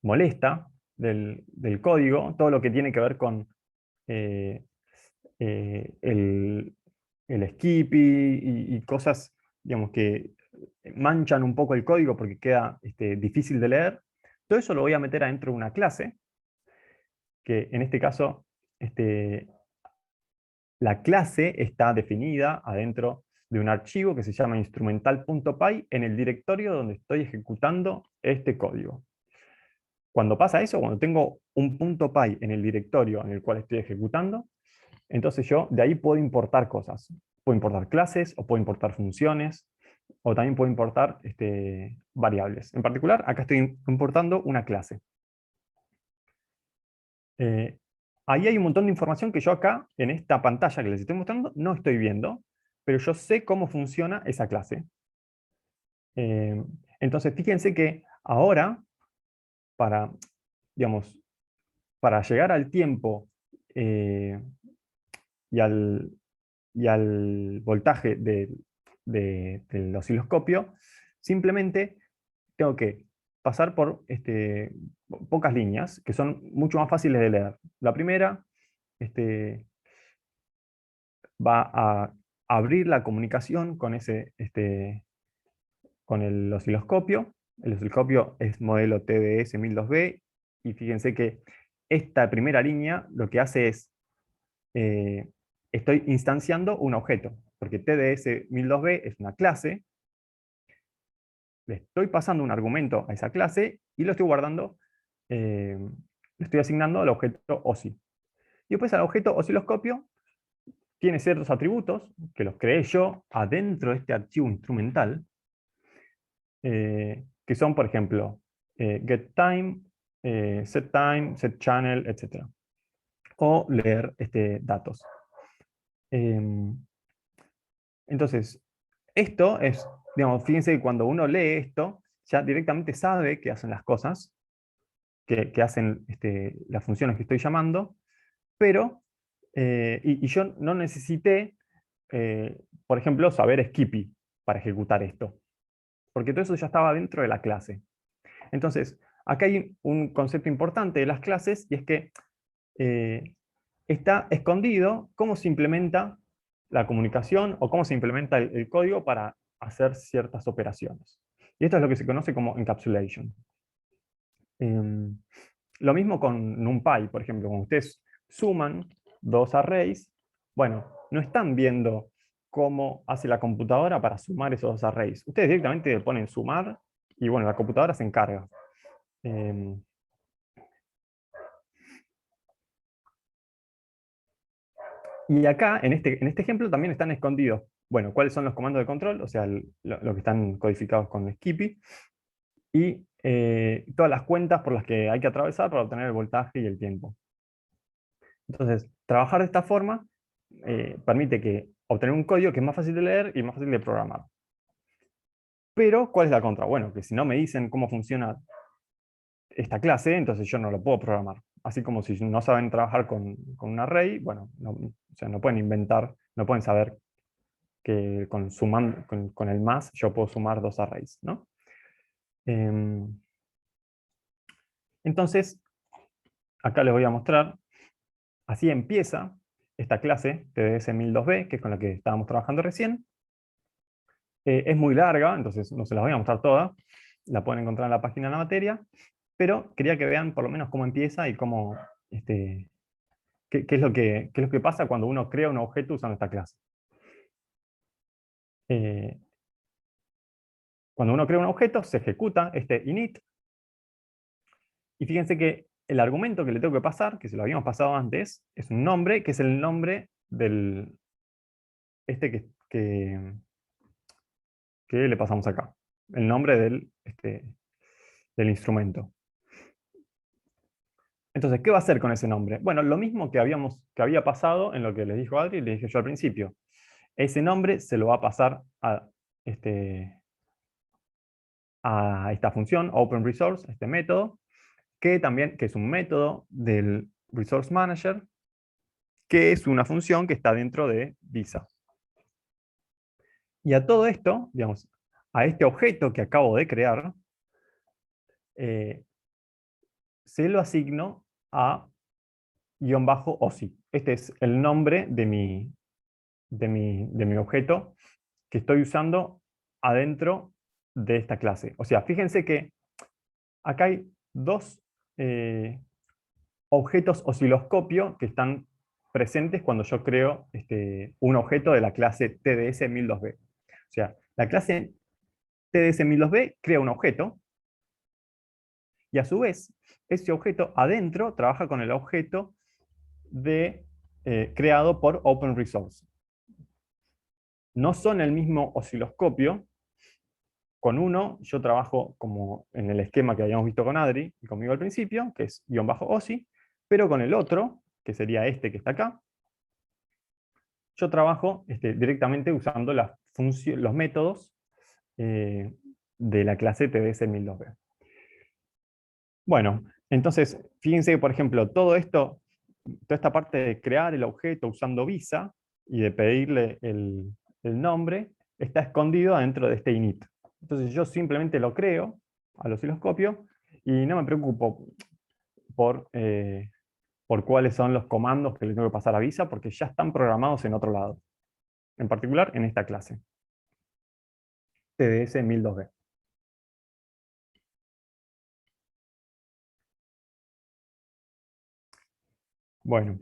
molesta del código, todo lo que tiene que ver con el Skippy y cosas, digamos, que manchan un poco el código porque queda difícil de leer. Todo eso lo voy a meter adentro de una clase, que en este caso, la clase está definida adentro de un archivo que se llama instrumental.py en el directorio donde estoy ejecutando este código. Cuando pasa eso, cuando tengo un .py en el directorio en el cual estoy ejecutando, entonces yo de ahí puedo importar cosas. Puedo importar clases, o puedo importar funciones, o también puedo importar variables. En particular, acá estoy importando una clase. Ahí hay un montón de información que yo acá, en esta pantalla que les estoy mostrando, no estoy viendo, pero yo sé cómo funciona esa clase. Entonces, fíjense que ahora, para, digamos, para llegar al tiempo y al voltaje del osciloscopio, simplemente tengo que pasar por pocas líneas, que son mucho más fáciles de leer. La primera va a abrir la comunicación con, con el osciloscopio. El osciloscopio es modelo TDS 1002B, y fíjense que esta primera línea lo que hace es, estoy instanciando un objeto, porque TDS 1002B es una clase, le estoy pasando un argumento a esa clase y lo estoy guardando, le estoy asignando al objeto OSI. Y después al objeto osciloscopio tiene ciertos atributos que los creé yo adentro de este archivo instrumental, que son, por ejemplo, getTime, setTime, setChannel, etc. O leer datos. Entonces, esto es, digamos, fíjense que cuando uno lee esto, ya directamente sabe qué hacen las cosas, que hacen las funciones que estoy llamando, pero, y yo no necesité, por ejemplo, saber Skippy para ejecutar esto, porque todo eso ya estaba dentro de la clase. Entonces, acá hay un concepto importante de las clases, y es que está escondido cómo se implementa la comunicación o cómo se implementa el código para hacer ciertas operaciones. Y esto es lo que se conoce como encapsulation. Lo mismo con NumPy, por ejemplo, cuando ustedes suman dos arrays, bueno, no están viendo cómo hace la computadora para sumar esos dos arrays. Ustedes directamente le ponen sumar y bueno, la computadora se encarga. Y acá, en este ejemplo, también están escondidos, bueno, cuáles son los comandos de control, o sea, lo que están codificados con Skippy, y todas las cuentas por las que hay que atravesar para obtener el voltaje y el tiempo. Entonces, trabajar de esta forma permite que obtener un código que es más fácil de leer y más fácil de programar. Pero, ¿cuál es la contra? Bueno, que si no me dicen cómo funciona esta clase, entonces yo no lo puedo programar. Así como si no saben trabajar con un array, bueno, o sea, no pueden inventar, no pueden saber que con el más yo puedo sumar dos arrays, ¿no? Entonces, acá les voy a mostrar, así empieza esta clase TDS1002B, que es con la que estábamos trabajando recién. Es muy larga, entonces no se las voy a mostrar toda, la pueden encontrar en la página de la materia, pero quería que vean por lo menos cómo empieza y cómo, qué es lo que pasa cuando uno crea un objeto usando esta clase. Cuando uno crea un objeto, se ejecuta este init, y fíjense que el argumento que le tengo que pasar, que se lo habíamos pasado antes, es un nombre, que es el nombre del que le pasamos acá. El nombre del instrumento. Entonces, ¿qué va a hacer con ese nombre? Bueno, lo mismo que había pasado en lo que les dijo Adri y le dije yo al principio. Ese nombre se lo va a pasar a esta función, OpenResource, este método, que es un método del Resource Manager, que es una función que está dentro de Visa. Y a todo esto, digamos, a este objeto que acabo de crear, se lo asigno a _OSI. Este es el nombre de de mi objeto que estoy usando adentro de esta clase. O sea, fíjense que acá hay dos objetos osciloscopio que están presentes cuando yo creo un objeto de la clase TDS1002B. O sea, la clase TDS1002B crea un objeto, y a su vez, ese objeto adentro trabaja con el objeto creado por Open Resource. No son el mismo osciloscopio. Con uno yo trabajo como en el esquema que habíamos visto con Adri y conmigo al principio, que es _OSI, pero con el otro, que sería este que está acá, yo trabajo directamente usando los métodos de la clase TDS1002B. Bueno, entonces, fíjense que, por ejemplo, toda esta parte de crear el objeto usando Visa y de pedirle el nombre, está escondido dentro de este init. Entonces yo simplemente lo creo al osciloscopio y no me preocupo por cuáles son los comandos que le tengo que pasar a Visa, porque ya están programados en otro lado. En particular, en esta clase. TDS1002B. Bueno.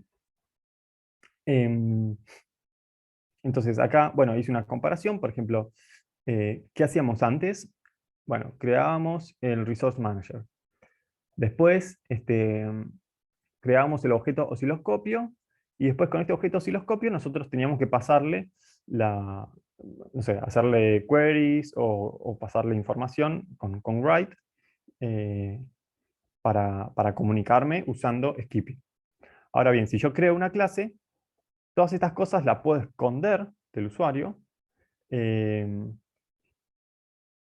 Entonces acá, bueno, hice una comparación, por ejemplo, ¿qué hacíamos antes? Bueno, creábamos el Resource Manager. Después creábamos el objeto osciloscopio, y después con este objeto osciloscopio nosotros teníamos que pasarle no sé, hacerle queries o pasarle información con write para comunicarme usando skipping. Ahora bien, si yo creo una clase, todas estas cosas las puedo esconder del usuario.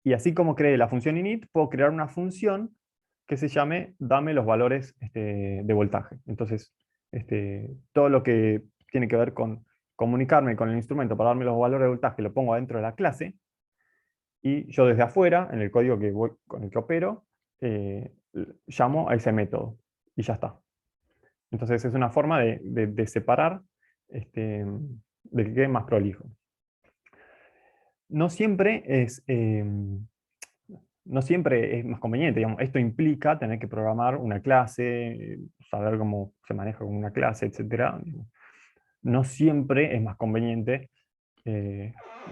Y así como creé la función init, puedo crear una función que se llame dame los valores de voltaje. Entonces, todo lo que tiene que ver con comunicarme con el instrumento para darme los valores de voltaje lo pongo adentro de la clase, y yo desde afuera, en el código con el que opero, llamo a ese método, y ya está. Entonces es una forma de separar, de que quede más prolijo. No siempre no siempre es más conveniente. Digamos, esto implica tener que programar una clase, saber cómo se maneja con una clase, etc. No siempre es más conveniente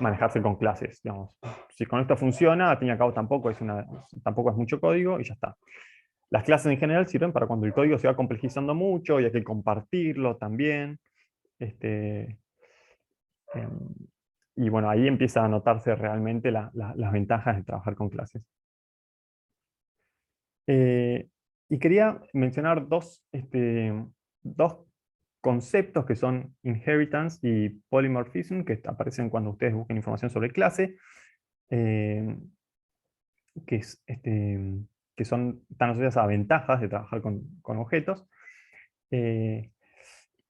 manejarse con clases. Digamos. Si con esto funciona, al fin y al cabo tampoco es mucho código y ya está. Las clases en general sirven para cuando el código se va complejizando mucho y hay que compartirlo también. Y bueno, ahí empieza a notarse realmente las ventajas de trabajar con clases. Y quería mencionar dos conceptos que son inheritance y polymorphism, que aparecen cuando ustedes busquen información sobre clase, que están asociadas a ventajas de trabajar con objetos.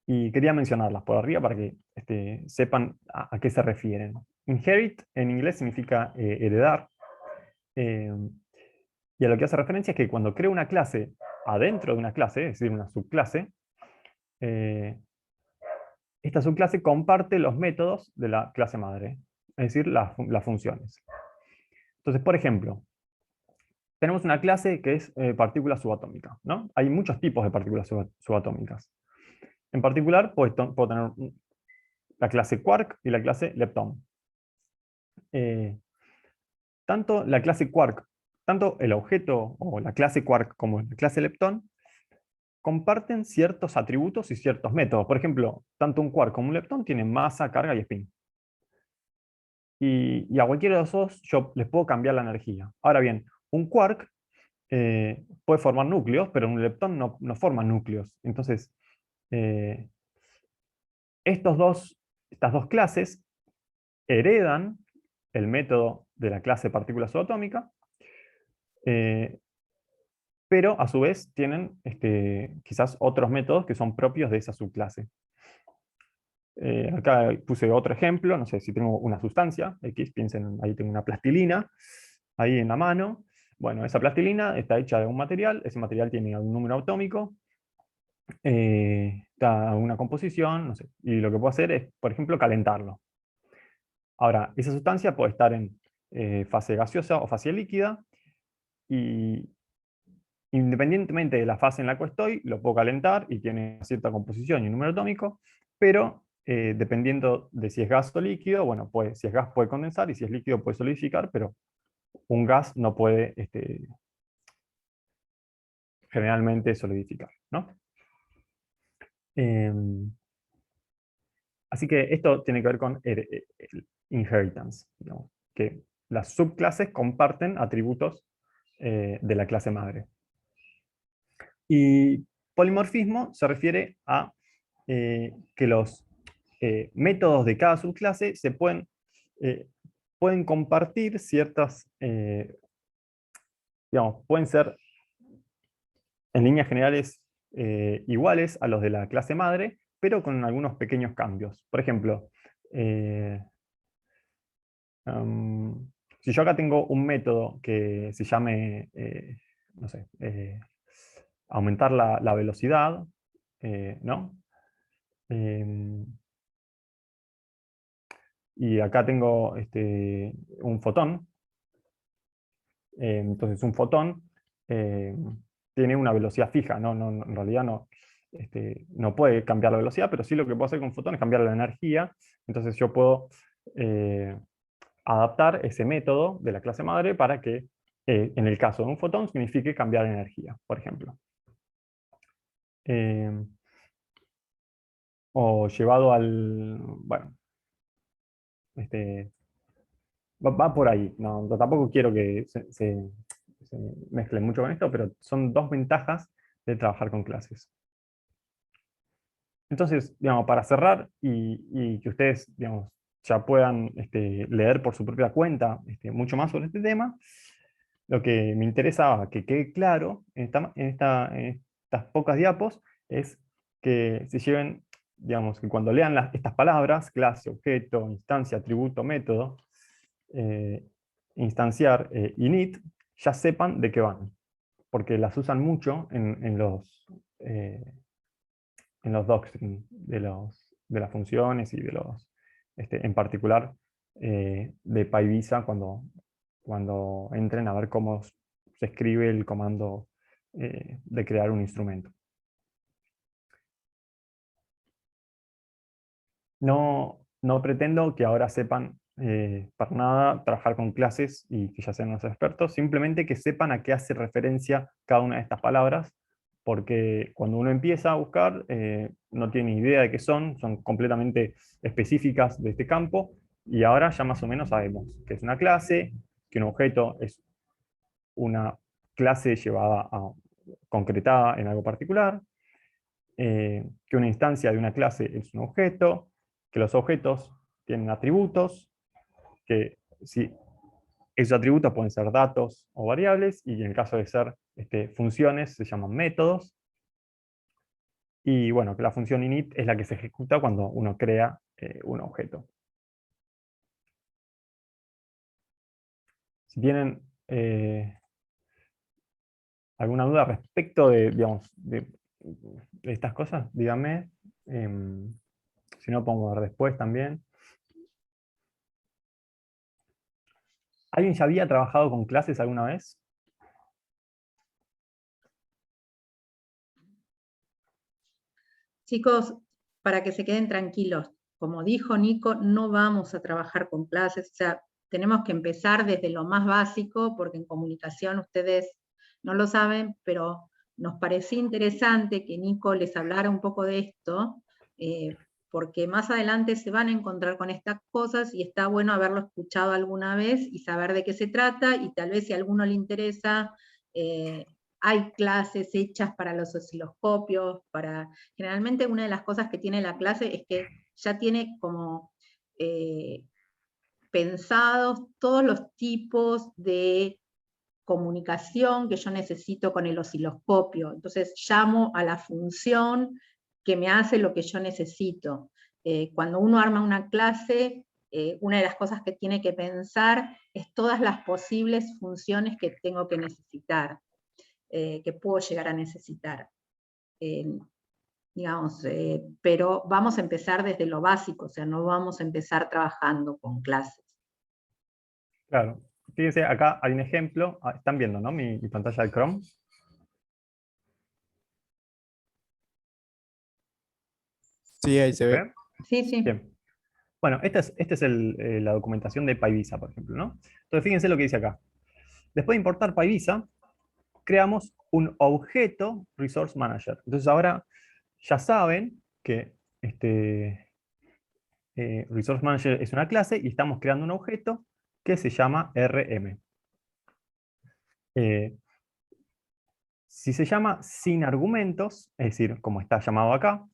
Y quería mencionarlas por arriba para que sepan a qué se refieren. Inherit en inglés significa heredar. Y a lo que hace referencia es que cuando creo una clase adentro de una clase, es decir, una subclase, esta subclase comparte los métodos de la clase madre, es decir, las funciones. Entonces, por ejemplo, tenemos una clase que es partícula subatómica, ¿no? Hay muchos tipos de partículas subatómicas. En particular, puedo tener la clase quark y la clase lepton. Tanto la clase quark, tanto el objeto o la clase quark como la clase lepton comparten ciertos atributos y ciertos métodos. Por ejemplo, tanto un quark como un lepton tienen masa, carga y spin. Y a cualquiera de esos dos yo les puedo cambiar la energía. Ahora bien, un quark puede formar núcleos, pero un lepton no forma núcleos. Entonces, estas dos clases heredan el método de la clase partícula subatómica, pero a su vez tienen quizás otros métodos que son propios de esa subclase. Acá puse otro ejemplo, no sé, si tengo una sustancia X, piensen, ahí tengo una plastilina, ahí en la mano. Bueno, esa plastilina está hecha de un material, ese material tiene un número atómico, da una composición, no sé, y lo que puedo hacer es, por ejemplo, calentarlo. Ahora, esa sustancia puede estar en fase gaseosa o fase líquida, y independientemente de la fase en la que estoy, lo puedo calentar y tiene cierta composición y un número atómico, pero dependiendo de si es gas o líquido, bueno, pues, si es gas puede condensar y si es líquido puede solidificar, pero un gas no puede generalmente solidificar, ¿no? Así que esto tiene que ver con el inheritance, digamos, que las subclases comparten atributos de la clase madre. Y polimorfismo se refiere a que los métodos de cada subclase pueden compartir ciertas, digamos, pueden ser en líneas generales iguales a los de la clase madre, pero con algunos pequeños cambios. Por ejemplo, si yo acá tengo un método que se llame, no sé, aumentar la velocidad, ¿no? Y acá tengo un fotón. Entonces un fotón tiene una velocidad fija, en realidad no puede cambiar la velocidad, pero sí lo que puedo hacer con un fotón es cambiar la energía. Entonces yo puedo adaptar ese método de la clase madre para que, en el caso de un fotón, signifique cambiar energía, por ejemplo. O llevado al... Bueno, va por ahí. No, tampoco quiero que se mezclen mucho con esto, pero son dos ventajas de trabajar con clases. Entonces, digamos, para cerrar y que ustedes, digamos, ya puedan leer por su propia cuenta mucho más sobre este tema, lo que me interesa que quede claro en estas pocas diapos es que se lleven, digamos, que cuando lean estas palabras, clase, objeto, instancia, atributo, método, instanciar, init, ya sepan de qué van, porque las usan mucho en los doctrine de las funciones y en particular de PyVisa cuando entren a ver cómo se escribe el comando de crear un instrumento. No pretendo que ahora sepan para nada trabajar con clases y que ya sean los expertos, simplemente que sepan a qué hace referencia cada una de estas palabras, porque cuando uno empieza a buscar no tiene idea de qué son completamente específicas de este campo, y ahora ya más o menos sabemos que es una clase, que un objeto es una clase concretada en algo particular, que una instancia de una clase es un objeto, que los objetos tienen atributos, que esos atributos pueden ser datos o variables, y en el caso de ser funciones se llaman métodos, y bueno, que la función init es la que se ejecuta cuando uno crea un objeto. Si tienen alguna duda respecto digamos, de estas cosas, díganme. Si no, pongo ver después también. ¿Alguien ya había trabajado con clases alguna vez? Chicos, para que se queden tranquilos, como dijo Nico, no vamos a trabajar con clases, o sea, tenemos que empezar desde lo más básico, porque en comunicación ustedes no lo saben, pero nos pareció interesante que Nico les hablara un poco de esto, porque más adelante se van a encontrar con estas cosas y está bueno haberlo escuchado alguna vez y saber de qué se trata, y tal vez si a alguno le interesa, hay clases hechas para los osciloscopios, generalmente una de las cosas que tiene la clase es que ya tiene como pensados todos los tipos de comunicación que yo necesito con el osciloscopio. Entonces llamo a la función que me hace lo que yo necesito. Cuando uno arma una clase, una de las cosas que tiene que pensar es todas las posibles funciones que tengo que necesitar, que puedo llegar a necesitar. digamos, pero vamos a empezar desde lo básico, o sea, no vamos a empezar trabajando con clases. Claro. Fíjense, acá hay un ejemplo. Están viendo, ¿no? Mi pantalla de Chrome. Sí, ahí se ve. ¿Ve? Sí, sí. Bien. Bueno, esta es la documentación de PyVisa, por ejemplo, ¿no? Entonces, fíjense lo que dice acá. Después de importar PyVisa, creamos un objeto Resource Manager. Entonces, ahora ya saben que Resource Manager es una clase y estamos creando un objeto que se llama RM. Si se llama sin argumentos, es decir, como está llamado acá,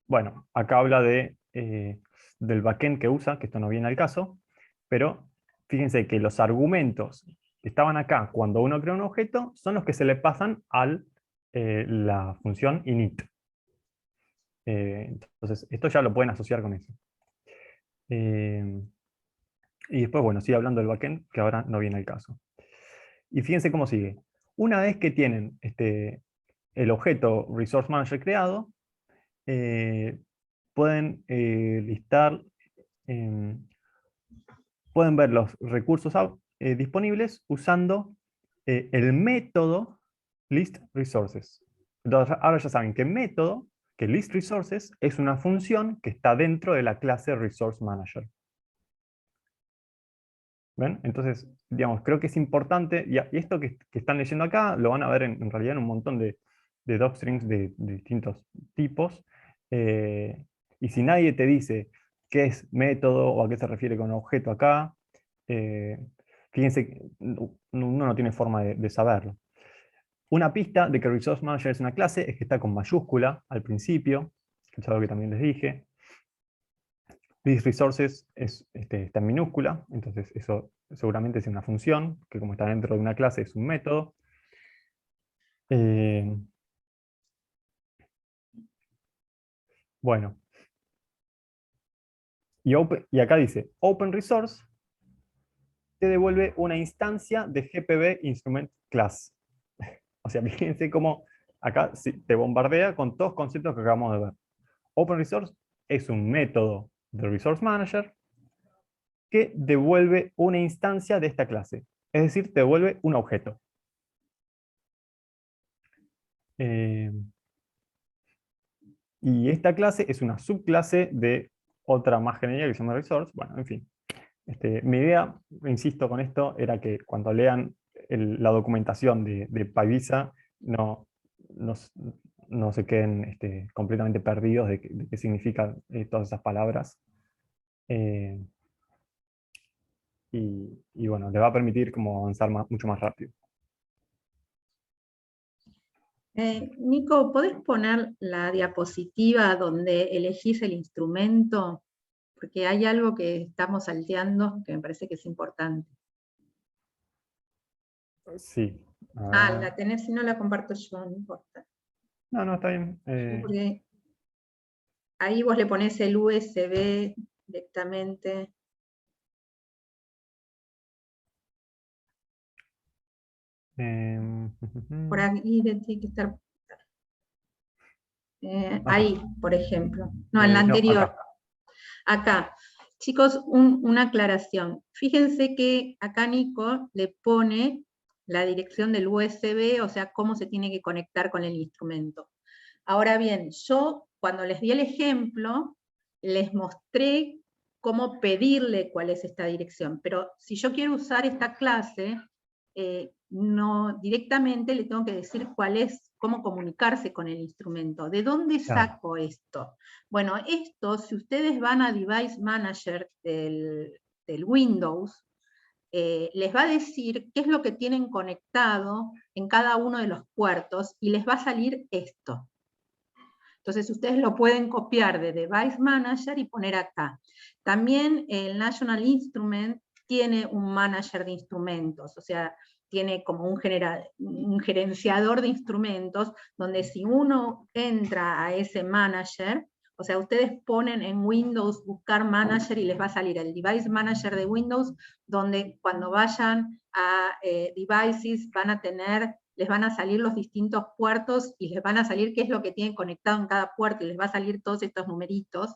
bueno, acá habla del backend que usa, que esto no viene al caso, pero fíjense que los argumentos que estaban acá cuando uno crea un objeto son los que se le pasan a la función init. Entonces, esto ya lo pueden asociar con eso. Y después, bueno, sigue hablando del backend, que ahora no viene al caso. Y fíjense cómo sigue. Una vez que tienen el objeto Resource Manager creado, pueden listar, pueden ver los recursos disponibles usando el método list resources. Entonces, ahora ya saben que método, que list resources, es una función que está dentro de la clase Resource Manager. ¿Ven? Entonces, digamos, creo que es importante, y esto que están leyendo acá, lo van a ver en realidad en un montón de docstrings de distintos tipos. Y si nadie te dice qué es método o a qué se refiere con objeto acá, fíjense que uno no tiene forma de saberlo. Una pista de que Resource Manager es una clase es que está con mayúscula al principio, que es algo que también les dije. List resources está en minúscula, entonces eso seguramente es una función, que como está dentro de una clase es un método. Bueno. Y acá dice, Open Resource te devuelve una instancia de GPB Instrument Class. O sea, fíjense cómo acá te bombardea con todos los conceptos que acabamos de ver. Open Resource es un método de Resource Manager que devuelve una instancia de esta clase. Es decir, te devuelve un objeto. Y esta clase es una subclase de otra más genérica que se llama Resource. Bueno, en fin. Mi idea, insisto con esto, era que cuando lean la documentación de PyVisa no se queden completamente perdidos de qué significan todas esas palabras. Y bueno, les va a permitir como avanzar mucho más rápido. Nico, ¿podés poner la diapositiva donde elegís el instrumento? Porque hay algo que estamos salteando que me parece que es importante. Sí. La tenés, si no la comparto yo, no importa. No, está bien. Porque ahí vos le ponés el USB directamente. Por aquí tiene que estar. Ahí, por ejemplo. No, en la anterior. Acá. Chicos, una aclaración. Fíjense que acá Nico le pone la dirección del USB, o sea, cómo se tiene que conectar con el instrumento. Ahora bien, yo cuando les di el ejemplo, les mostré cómo pedirle cuál es esta dirección, pero si yo quiero usar esta clase, no directamente le tengo que decir cuál es, cómo comunicarse con el instrumento. ¿De dónde saco esto? Bueno, esto, si ustedes van a Device Manager del Windows, les va a decir qué es lo que tienen conectado en cada uno de los puertos y les va a salir esto. Entonces ustedes lo pueden copiar de Device Manager y poner acá. También el National Instrument tiene un manager de instrumentos, o sea, tiene como un gerenciador de instrumentos, donde si uno entra a ese manager, o sea, ustedes ponen en Windows buscar manager y les va a salir el Device Manager de Windows, donde cuando vayan a Devices van a tener les van a salir los distintos puertos y les van a salir qué es lo que tienen conectado en cada puerto, y les va a salir todos estos numeritos.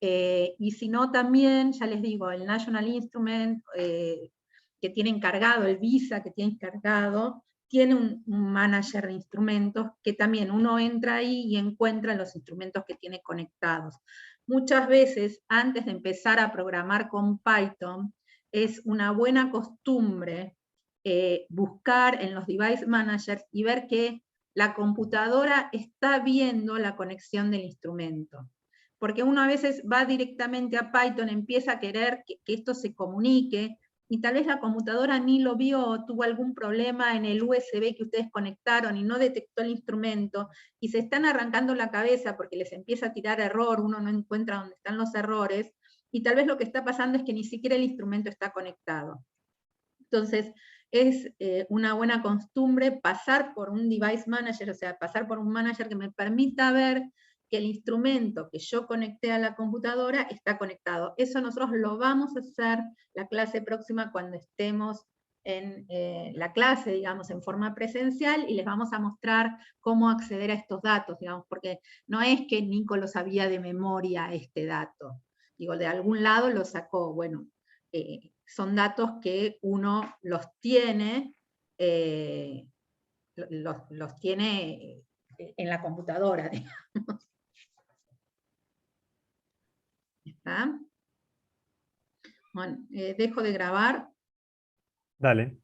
Y si no también, ya les digo, el National Instrument que tiene encargado, el Visa que tiene encargado, tiene un manager de instrumentos que también uno entra ahí y encuentra los instrumentos que tiene conectados. Muchas veces, antes de empezar a programar con Python, es una buena costumbre buscar en los device managers y ver que la computadora está viendo la conexión del instrumento. Porque uno a veces va directamente a Python, empieza a querer que esto se comunique, y tal vez la computadora ni lo vio, tuvo algún problema en el USB que ustedes conectaron y no detectó el instrumento, y se están arrancando la cabeza porque les empieza a tirar error, uno no encuentra dónde están los errores, y tal vez lo que está pasando es que ni siquiera el instrumento está conectado. Entonces, es una buena costumbre pasar por un device manager, o sea, pasar por un manager que me permita ver que el instrumento que yo conecté a la computadora está conectado. Eso nosotros lo vamos a hacer la clase próxima cuando estemos en la clase, digamos, en forma presencial, y les vamos a mostrar cómo acceder a estos datos, digamos, porque no es que Nico lo sabía de memoria este dato. Digo, de algún lado lo sacó. Bueno, son datos que uno los tiene, los tiene en la computadora, digamos. ¿Está? Bueno, dejo de grabar. Dale.